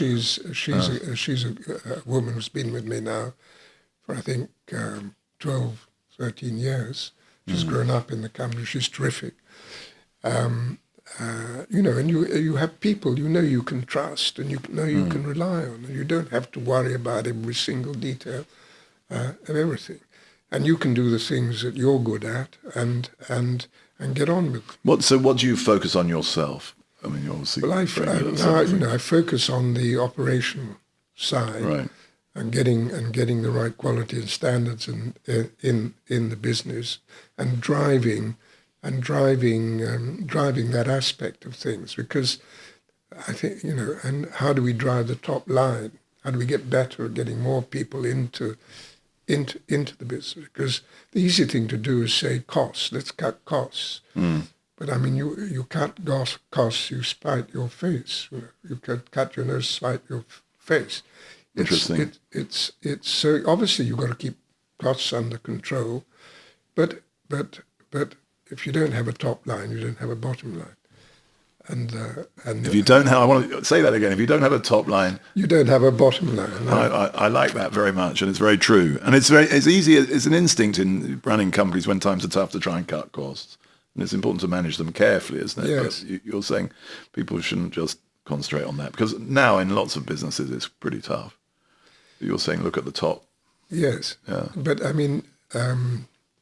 woman who's been with me now for I think 12, 13 years. She's grown up in the company. She's terrific. And you have people you can trust and you can rely on, and you don't have to worry about every single detail of everything, and you can do the things that you're good at and get on with them. So what do you focus on yourself? I mean, you're obviously I focus on the operational side, right, and getting the right quality and standards in the business, and driving that aspect of things, because I think and how do we drive the top line? How do we get better at getting more people into the business? Because the easy thing to do is say costs. Let's cut costs. But I mean, you cut costs, you spite your face. You can cut your nose, spite your face. Interesting. It's so obviously you've got to keep costs under control, but if you don't have a top line, you don't have a bottom line. And if you don't have, I want to say that again. If you don't have a top line, you don't have a bottom line. No. I like that very much, and it's very true. And it's easy. It's an instinct in running companies when times are tough to try and cut costs, and it's important to manage them carefully, isn't it? Yes. But you're saying people shouldn't just concentrate on that, because now in lots of businesses it's pretty tough. You're saying look at the top. Yes. Yeah. But I mean,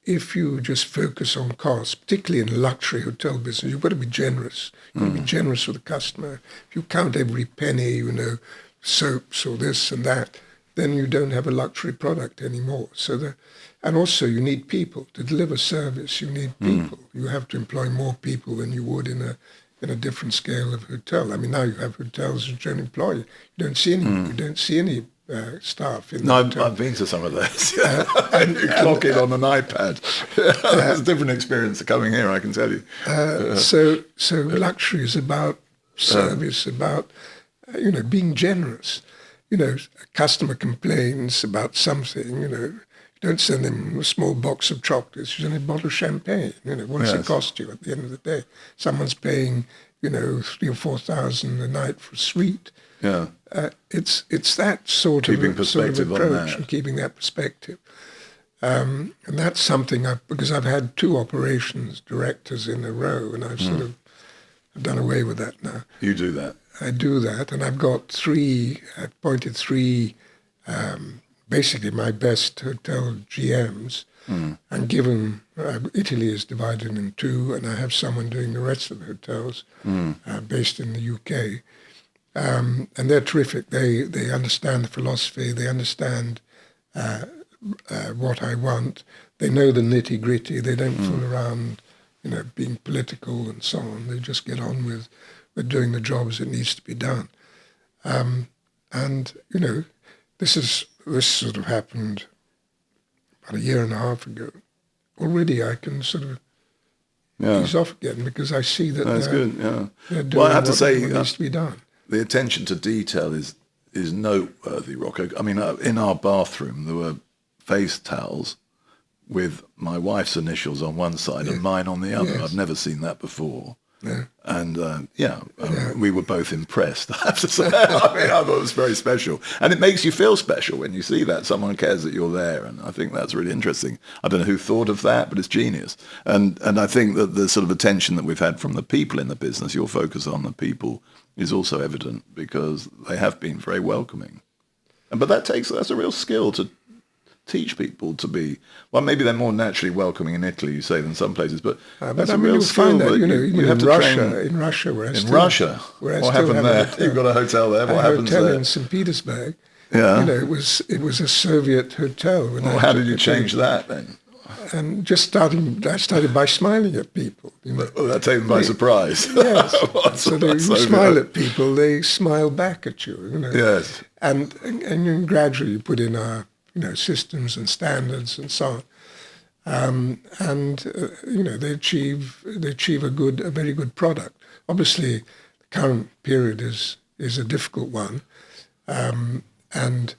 if you just focus on costs, particularly in luxury hotel business, you've got to be generous. You've got to be generous with the customer. If you count every penny, soaps or this and that, then you don't have a luxury product anymore. And also you need people to deliver service. You need people. You have to employ more people than you would in a different scale of hotel. I mean, now you have hotels that don't employ. You don't see any. You don't see any staff in. No, I've been to some of those. And you clock it on an iPad. It's a different experience coming here, I can tell you. So luxury is about service, about being generous. A customer complains about something. You don't send them a small box of chocolates. You send them a bottle of champagne. What does it cost you at the end of the day? Someone's paying 3,000 or 4,000 a night for a suite. Yeah. It's that sort of approach and keeping that perspective. And that's something because I've had 2 operations directors in a row, and I've I've done away with that now. You do that. I do that, and I've appointed 3 basically my best hotel GMs, and given Italy is divided in 2, and I have someone doing the rest of the hotels based in the UK. And they're terrific. They understand the philosophy. They understand what I want. They know the nitty gritty. They don't fool around, being political and so on. They just get on with doing the jobs that needs to be done. And this sort of happened about a year and a half ago. Already I can sort of ease off again, because I see that that's good. Yeah. They're doing I have to say, what needs to be done. The attention to detail is noteworthy, Rocco. I mean, in our bathroom there were face towels with my wife's initials on one side and mine on the other. Yes. I've never seen that before. And we were both impressed, I have to say. I mean, I thought it was very special. And it makes you feel special when you see that. Someone cares that you're there. And I think that's really interesting. I don't know who thought of that, but it's genius. And I think that the sort of attention that we've had from the people in the business, your focus on the people, is also evident because they have been very welcoming. But that's a real skill to teach people to be, well, maybe they're more naturally welcoming in Italy, you say, than some places, but that's a real you'll skill find that, you have in to Russia, train. in Russia, where What happened there? You've got a hotel there. What happens there? A hotel in St. Petersburg. Yeah. It was a Soviet hotel. Well, how did you change that then? And I started by smiling at people. Well, that took them by surprise. Yes. So you smile at people, they smile back at you. Yes. And then gradually you put in our systems and standards and so on, they achieve a very good product. Obviously, the current period is a difficult one, and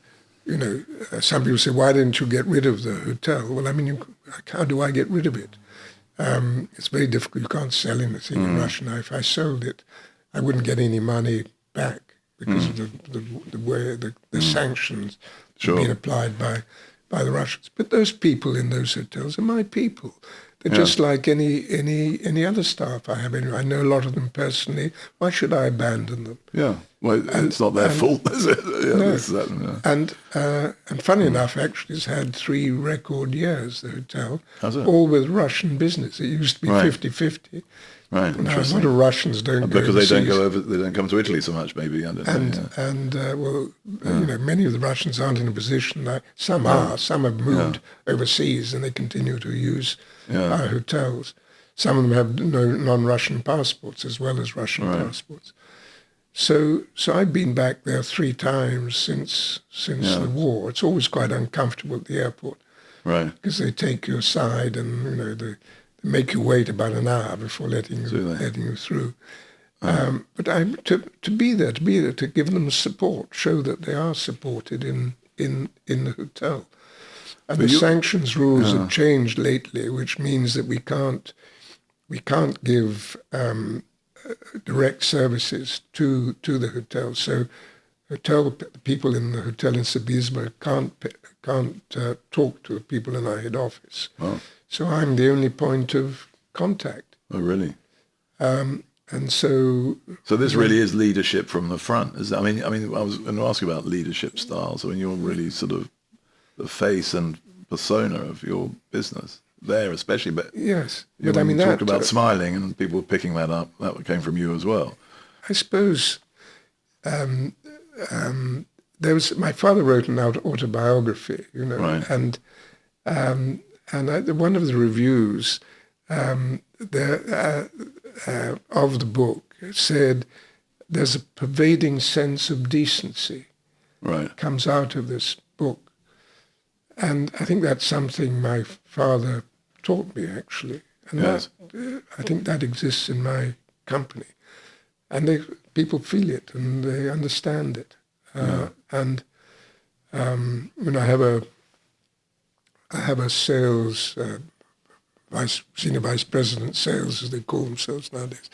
some people say, why didn't you get rid of the hotel? Well, I mean, how do I get rid of it? It's very difficult. You can't sell anything in Russia now. If I sold it, I wouldn't get any money back because of the way the sanctions being applied by the Russians. But those people in those hotels are my people. They're just like any other staff I have. I know a lot of them personally. Why should I abandon them? Yeah, well, it's not their fault, is it? No. And funny enough, actually, it's had 3 record years, the hotel, all with Russian business. It used to be 50-50. Right, now, a lot of Russians don't go because overseas. They don't go over. They don't come to Italy so much. Maybe I don't know. Many of the Russians aren't in a position. Like some are. Some have moved overseas and they continue to use our hotels. Some of them have non-Russian passports as well as Russian passports. So I've been back there 3 times since the war. It's always quite uncomfortable at the airport, right? Because they take you aside and they make you wait about an hour before letting you through. But to be there, to give them support, show that they are supported in the hotel. And the sanctions rules have changed lately, which means that we can't give direct services to the hotel. So people in the hotel in St. Petersburg can't talk to the people in our head office. Oh. So I'm the only point of contact. Oh, really? And so this really is leadership from the front. I mean, I was going to ask you about leadership styles. I mean, you're really sort of the face and persona of your business there, especially. But yes, but I mean, you talked about smiling, and people picking that up. That came from you as well. I suppose there was. My father wrote an autobiography, right. and one of the reviews of the book said there's a pervading sense of decency comes out of this book. And I think that's something my father taught me, actually. And I think that exists in my company. And people feel it and they understand it. And when I have a sales, senior vice president sales, as they call themselves nowadays,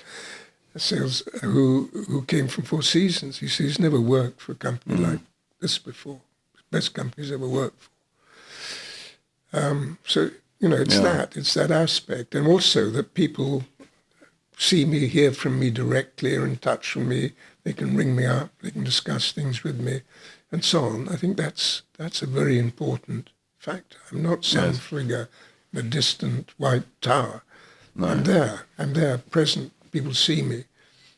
sales who came from Four Seasons. He says he's never worked for a company like this before. Best company he's ever worked for. So, it's that aspect. And also that people see me, hear from me directly, are in touch with me. They can ring me up, they can discuss things with me, and so on. I think that's a very important factor. I'm not some figure in a distant white tower. No. I'm there, present. People see me.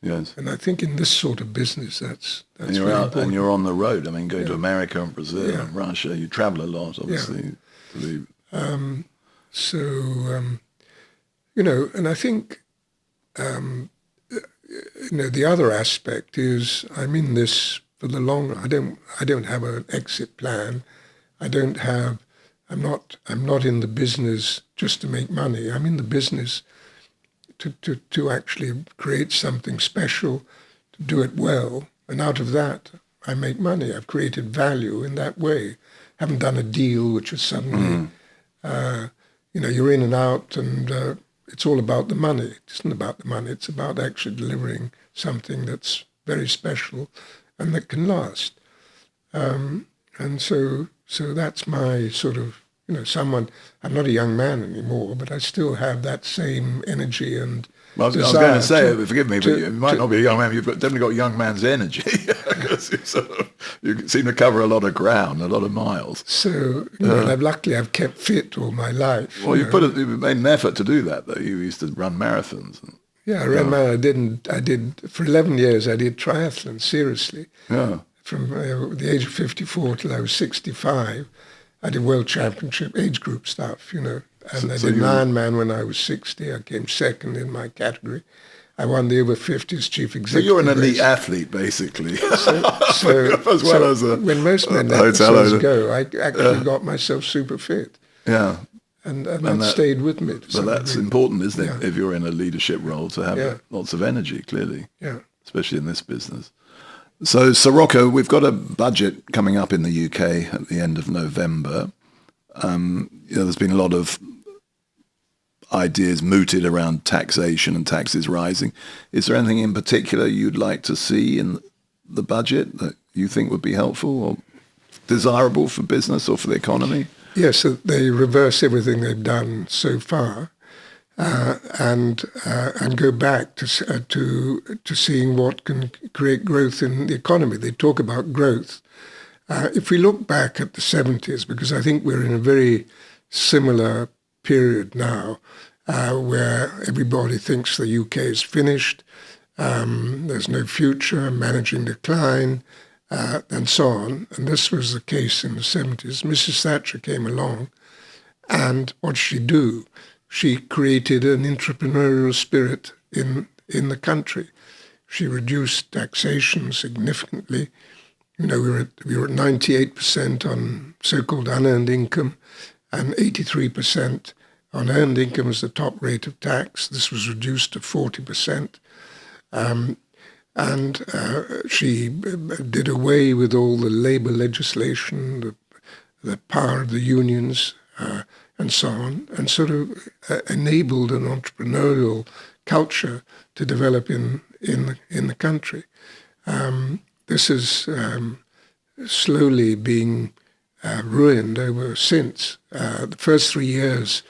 Yes. And I think in this sort of business, that's and you're out important. And you're on the road. I mean, going to America and Brazil and Russia. You travel a lot, obviously. And I think, the other aspect is I'm in this for the long run. I don't have an exit plan. I'm not in the business just to make money. I'm in the business to actually create something special, to do it well, and out of that I make money. I've created value in that way. Haven't done a deal which is suddenly, you're in and out, and it's all about the money. It isn't about the money. It's about actually delivering something that's very special and that can last. And so that's my sort of, someone. I'm not a young man anymore, but I still have that same energy and Well, I was desire going to say, to- forgive me, but to- you might to- not be a young man. You've definitely got young man's energy. 'Cause you seem to cover a lot of ground, a lot of miles. So, and luckily I've kept fit all my life. Well, you've made an effort to do that, though. You used to run marathons. Yeah, I ran marathon. I did for 11 years. I did triathlon seriously. Yeah. From the age of 54 till I was 65. I did world championship age group stuff, And I did Ironman when I was 60. I came second in my category. I won the over 50s chief executive. So you're an elite race. athlete, basically. So when most men episodes go, I actually got myself super fit. Yeah. And that stayed with me. But that's important, isn't it, if you're in a leadership role, to have lots of energy, clearly, especially in this business. So, Sir Rocco, we've got a budget coming up in the UK at the end of November. There's been a lot of ideas mooted around taxation and taxes rising. Is there anything in particular you'd like to see in the budget that you think would be helpful or desirable for business or for the economy? Yes, so they reverse everything they've done so far, and go back to seeing what can create growth in the economy. They talk about growth. If we look back at the 70s, because I think we're in a very similar period now, where everybody thinks the UK is finished, there's no future, managing decline, and so on. And this was the case in the 70s. Mrs. Thatcher came along, and what did she do? She created an entrepreneurial spirit in the country. She reduced taxation significantly. We were at 98% on so-called unearned income, and 83% on earned income as the top rate of tax. This was reduced to 40%. And she did away with all the labour legislation, the power of the unions, and so on, and sort of enabled an entrepreneurial culture to develop in the country. This is slowly being ruined over since. The first 3 years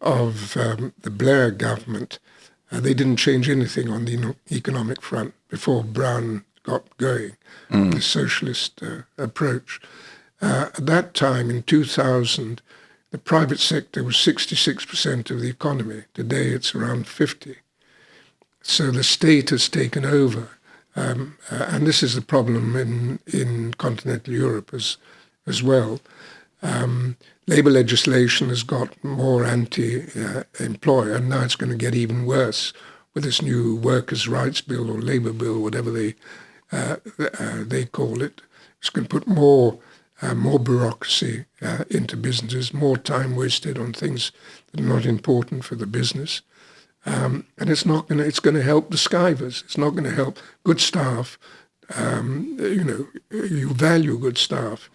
of the Blair government, they didn't change anything on the economic front before Brown got going, the socialist approach. At that time, in 2000, the private sector was 66% of the economy. Today, it's around 50%. So the state has taken over. And this is the problem in continental Europe as well. Labour legislation has got more anti-employer, and now it's going to get even worse with this new workers' rights bill or labour bill, whatever they call it. It's going to put more bureaucracy into businesses, more time wasted on things that are not important for the business. And it's going to help the skivers. It's not going to help good staff. You value good staff.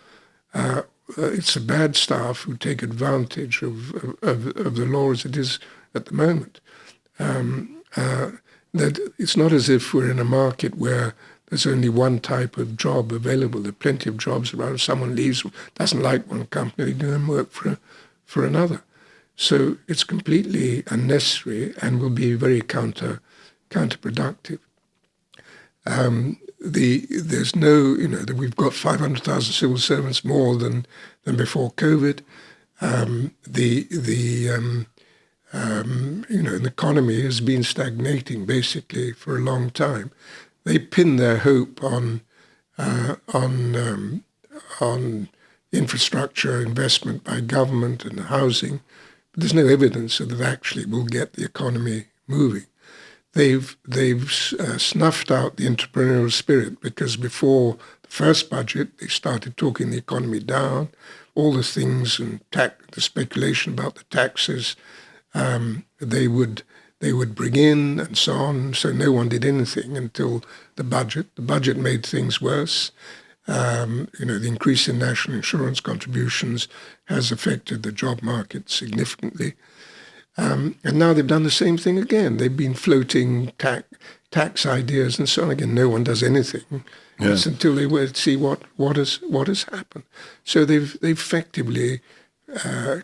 It's the bad staff who take advantage of the law as it is at the moment. That it's not as if we're in a market where there's only one type of job available. There are plenty of jobs around. If someone leaves, doesn't like one company, they go and work for another. So it's completely unnecessary and will be very counterproductive. There's no, that we've got 500,000 civil servants more than before COVID. The economy has been stagnating basically for a long time. They pin their hope on infrastructure investment by government and housing. But there's no evidence that it actually will get the economy moving. They've snuffed out the entrepreneurial spirit because before the first budget, they started talking the economy down. All the things and the speculation about the taxes they would bring in and so on. So no one did anything until the budget. The budget made things worse. The increase in national insurance contributions has affected the job market significantly. And now they've done the same thing again. They've been floating tax ideas and so on. Again, no one does anything. Yeah. It's until they see what has happened. So they've effectively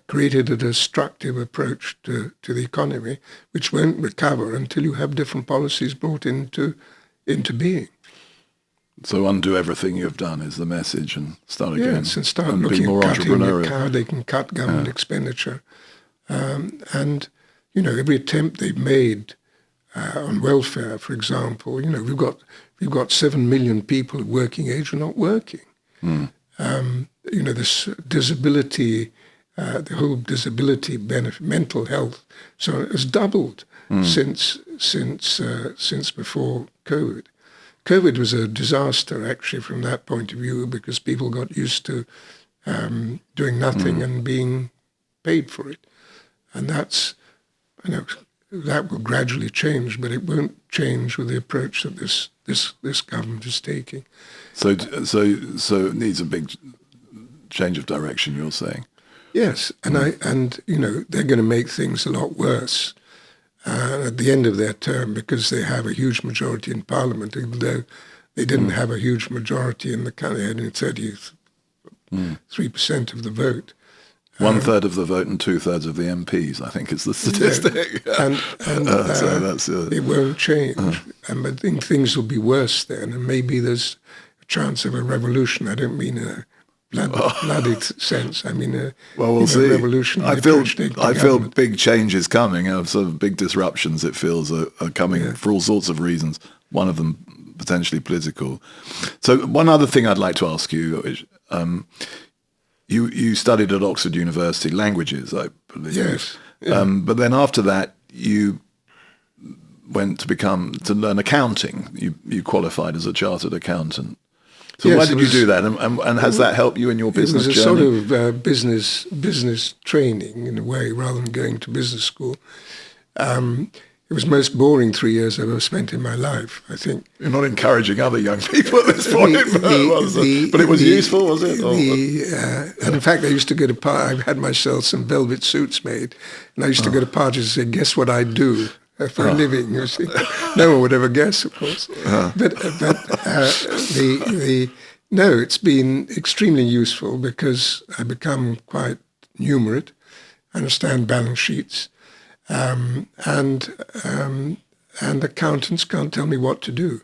created a destructive approach to the economy, which won't recover until you have different policies brought into being. So undo everything you've done is the message and start again. Yes, and start be looking more at cutting entrepreneurial. how they can cut government expenditure. And, every attempt they've made on welfare, for example, we've got 7 million people at working age who are not working. This disability, the whole disability benefit, mental health, so it has doubled since before COVID. COVID was a disaster, actually, from that point of view, because people got used to doing nothing and being paid for it. And that's, that will gradually change, but it won't change with the approach that this government is taking. So it needs a big change of direction, you're saying? Yes, and they're going to make things a lot worse at the end of their term, because they have a huge majority in Parliament, even though they didn't have a huge majority in the country. They had 33% of the vote. 1/3 of the vote and 2/3 of the MPs, I think, is the statistic. And so that's it won't change. And I think things will be worse then, and maybe there's a chance of a revolution. I don't mean a bloody sense. I mean a we'll see. revolution. I feel big changes coming. Sort of big disruptions, it feels, are coming for all sorts of reasons. One of them potentially political. So one other thing I'd like to ask you is, you studied at Oxford University languages, I believe. Yes. But then after that, you went to learn accounting. You qualified as a chartered accountant. So yes, why did you do that? And has that helped you in your business journey? It was a sort of business training, in a way, rather than going to business school. It was the most boring 3 years I've ever spent in my life, I think. You're not encouraging other young people at this point, but it was useful, was it? And in fact, I used to go to I had myself some velvet suits made, and I used to go to parties and say, guess what I do for a living, you see. No one would ever guess, of course. No, it's been extremely useful because I become quite numerate, understand balance sheets, and accountants can't tell me what to do.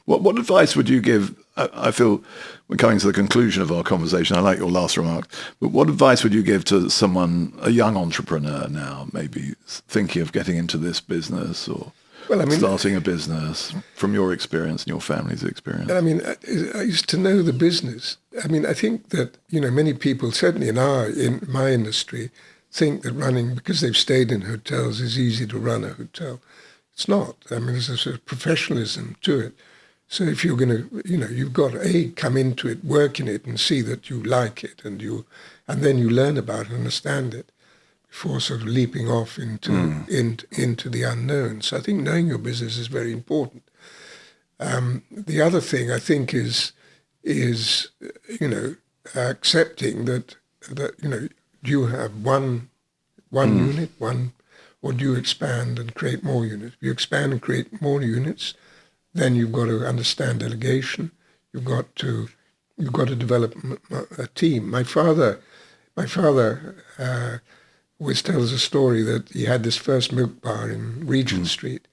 What advice would you give? I feel we're coming to the conclusion of our conversation. I like your last remark. But what advice would you give to someone, a young entrepreneur now, maybe thinking of getting into this business or starting a business, from your experience and your family's experience? I used to know the business. I think that, many people, certainly in my industry, think that running, because they've stayed in hotels, is easy to run a hotel. It's not. There's a sort of professionalism to it. So if you're going to, you've got to come into it, work in it, and see that you like it, and then you learn about it, understand it, before sort of leaping off into the unknown. So I think knowing your business is very important. The other thing I think is accepting that do you have one unit, or do you expand and create more units? If you expand and create more units, then you've got to understand delegation. You've got to develop a team. My father always tells a story that he had this first milk bar in Regent Street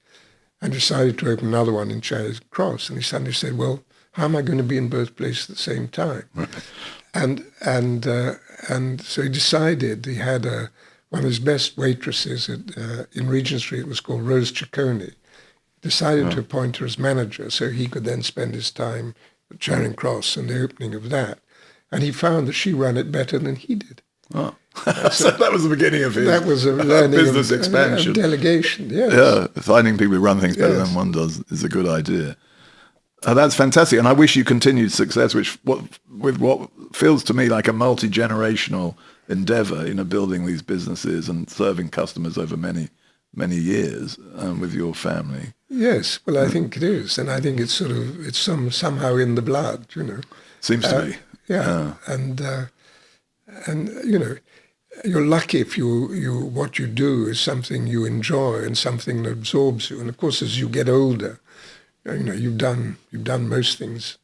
and decided to open another one in Charing Cross. And he suddenly said, well, how am I going to be in both places at the same time? Right. And so he decided, he had one of his best waitresses in Regent Street, was called Rose Ciccone, decided to appoint her as manager so he could then spend his time at Charing Cross and the opening of that. And he found that she ran it better than he did. Oh. So that was the beginning of his that was a learning business expansion. Delegation, yes. Yeah, finding people who run things better than one does is a good idea. That's fantastic. And I wish you continued success, with what feels to me like a multi-generational endeavor, building these businesses and serving customers over many, many years with your family. Yes, well, I think it is. And I think it's somehow in the blood, Seems to be. Yeah. And you're lucky if you what you do is something you enjoy and something that absorbs you. And of course, as you get older, you've done most things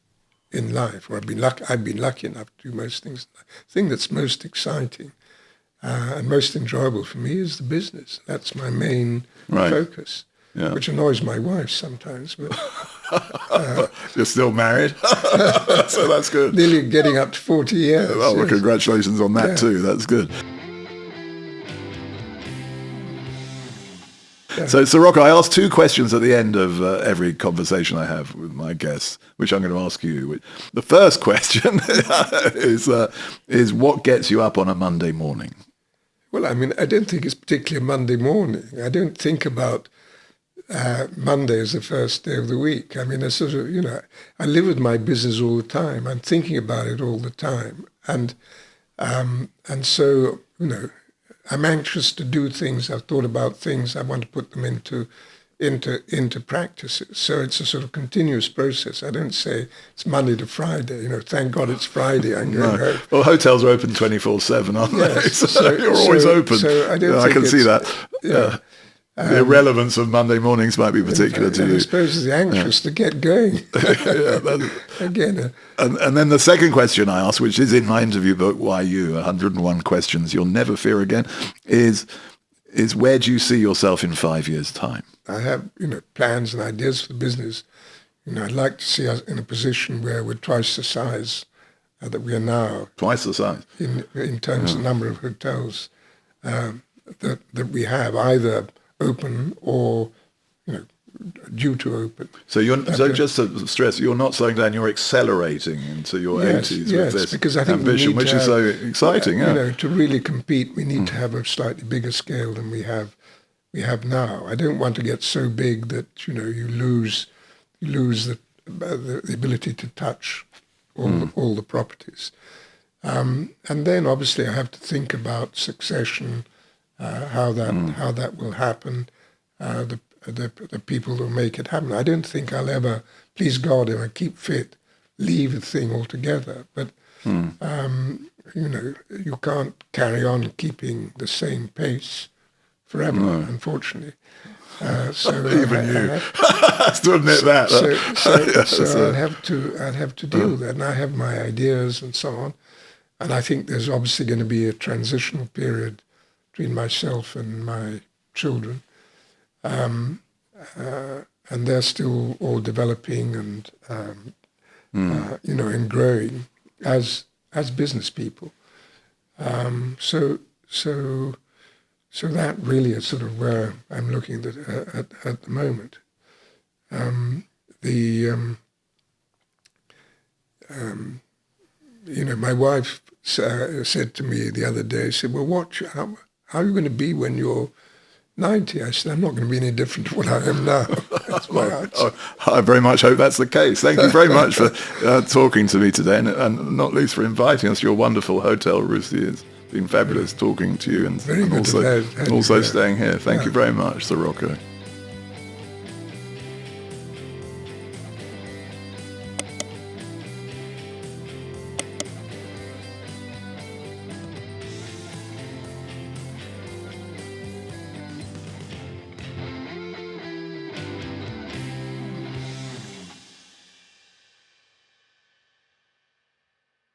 in life, or I've been lucky enough to do most things. The thing that's most exciting and most enjoyable for me is the business. That's my main focus, which annoys my wife sometimes. But you're still married, so that's good. Nearly getting up to 40 years. Well, congratulations on that too. That's good. So, Sir Rocco, I ask two questions at the end of every conversation I have with my guests, which I'm going to ask you. The first question is what gets you up on a Monday morning? Well, I mean, I don't think it's particularly a Monday morning. I don't think about Monday as the first day of the week. I mean, I sort of, I live with my business all the time. I'm thinking about it all the time. And so, I'm anxious to do things. I've thought about things. I want to put them into practices. So it's a sort of continuous process. I don't say it's Monday to Friday. Thank God it's Friday. I'm going home. Well, hotels are open 24/7, aren't they? Yes, So you're always open. So I don't think I can see that. Yeah. The irrelevance of Monday mornings might be particular to you. I suppose the anxious to get going. Again. And then the second question I ask, which is in my interview book, Why You? 101 Questions You'll Never Fear Again, is where do you see yourself in 5 years' time? I have, plans and ideas for the business. I'd like to see us in a position where we're twice the size that we are now. Twice the size? In terms of number of hotels that we have, either open or due to open. So just to stress, you're not slowing down, you're accelerating into your 80s with this because I think ambition, which is so exciting. To really compete, we need to have a slightly bigger scale than we have now. I don't want to get so big that you lose the ability to touch all the properties. And then obviously I have to think about succession, how that will happen, the people who make it happen. I don't think I'll ever, please God, if I keep fit, leave a thing altogether. But you can't carry on keeping the same pace forever, unfortunately. So even you have to admit that. So I'd have to deal with that, and I have my ideas and so on. And I think there's obviously going to be a transitional period between myself and my children, and they're still all developing and and growing as business people. So that really is sort of where I'm looking at the moment. My wife said to me the other day, she said, well, how are you going to be when you're 90? I said, I'm not going to be any different to what I am now. That's my answer. I very much hope that's the case. Thank you very much for talking to me today, and not least for inviting us to your wonderful hotel, Ruthie. It's been fabulous talking to you, and also staying here. Thank you very much, Sir Rocco.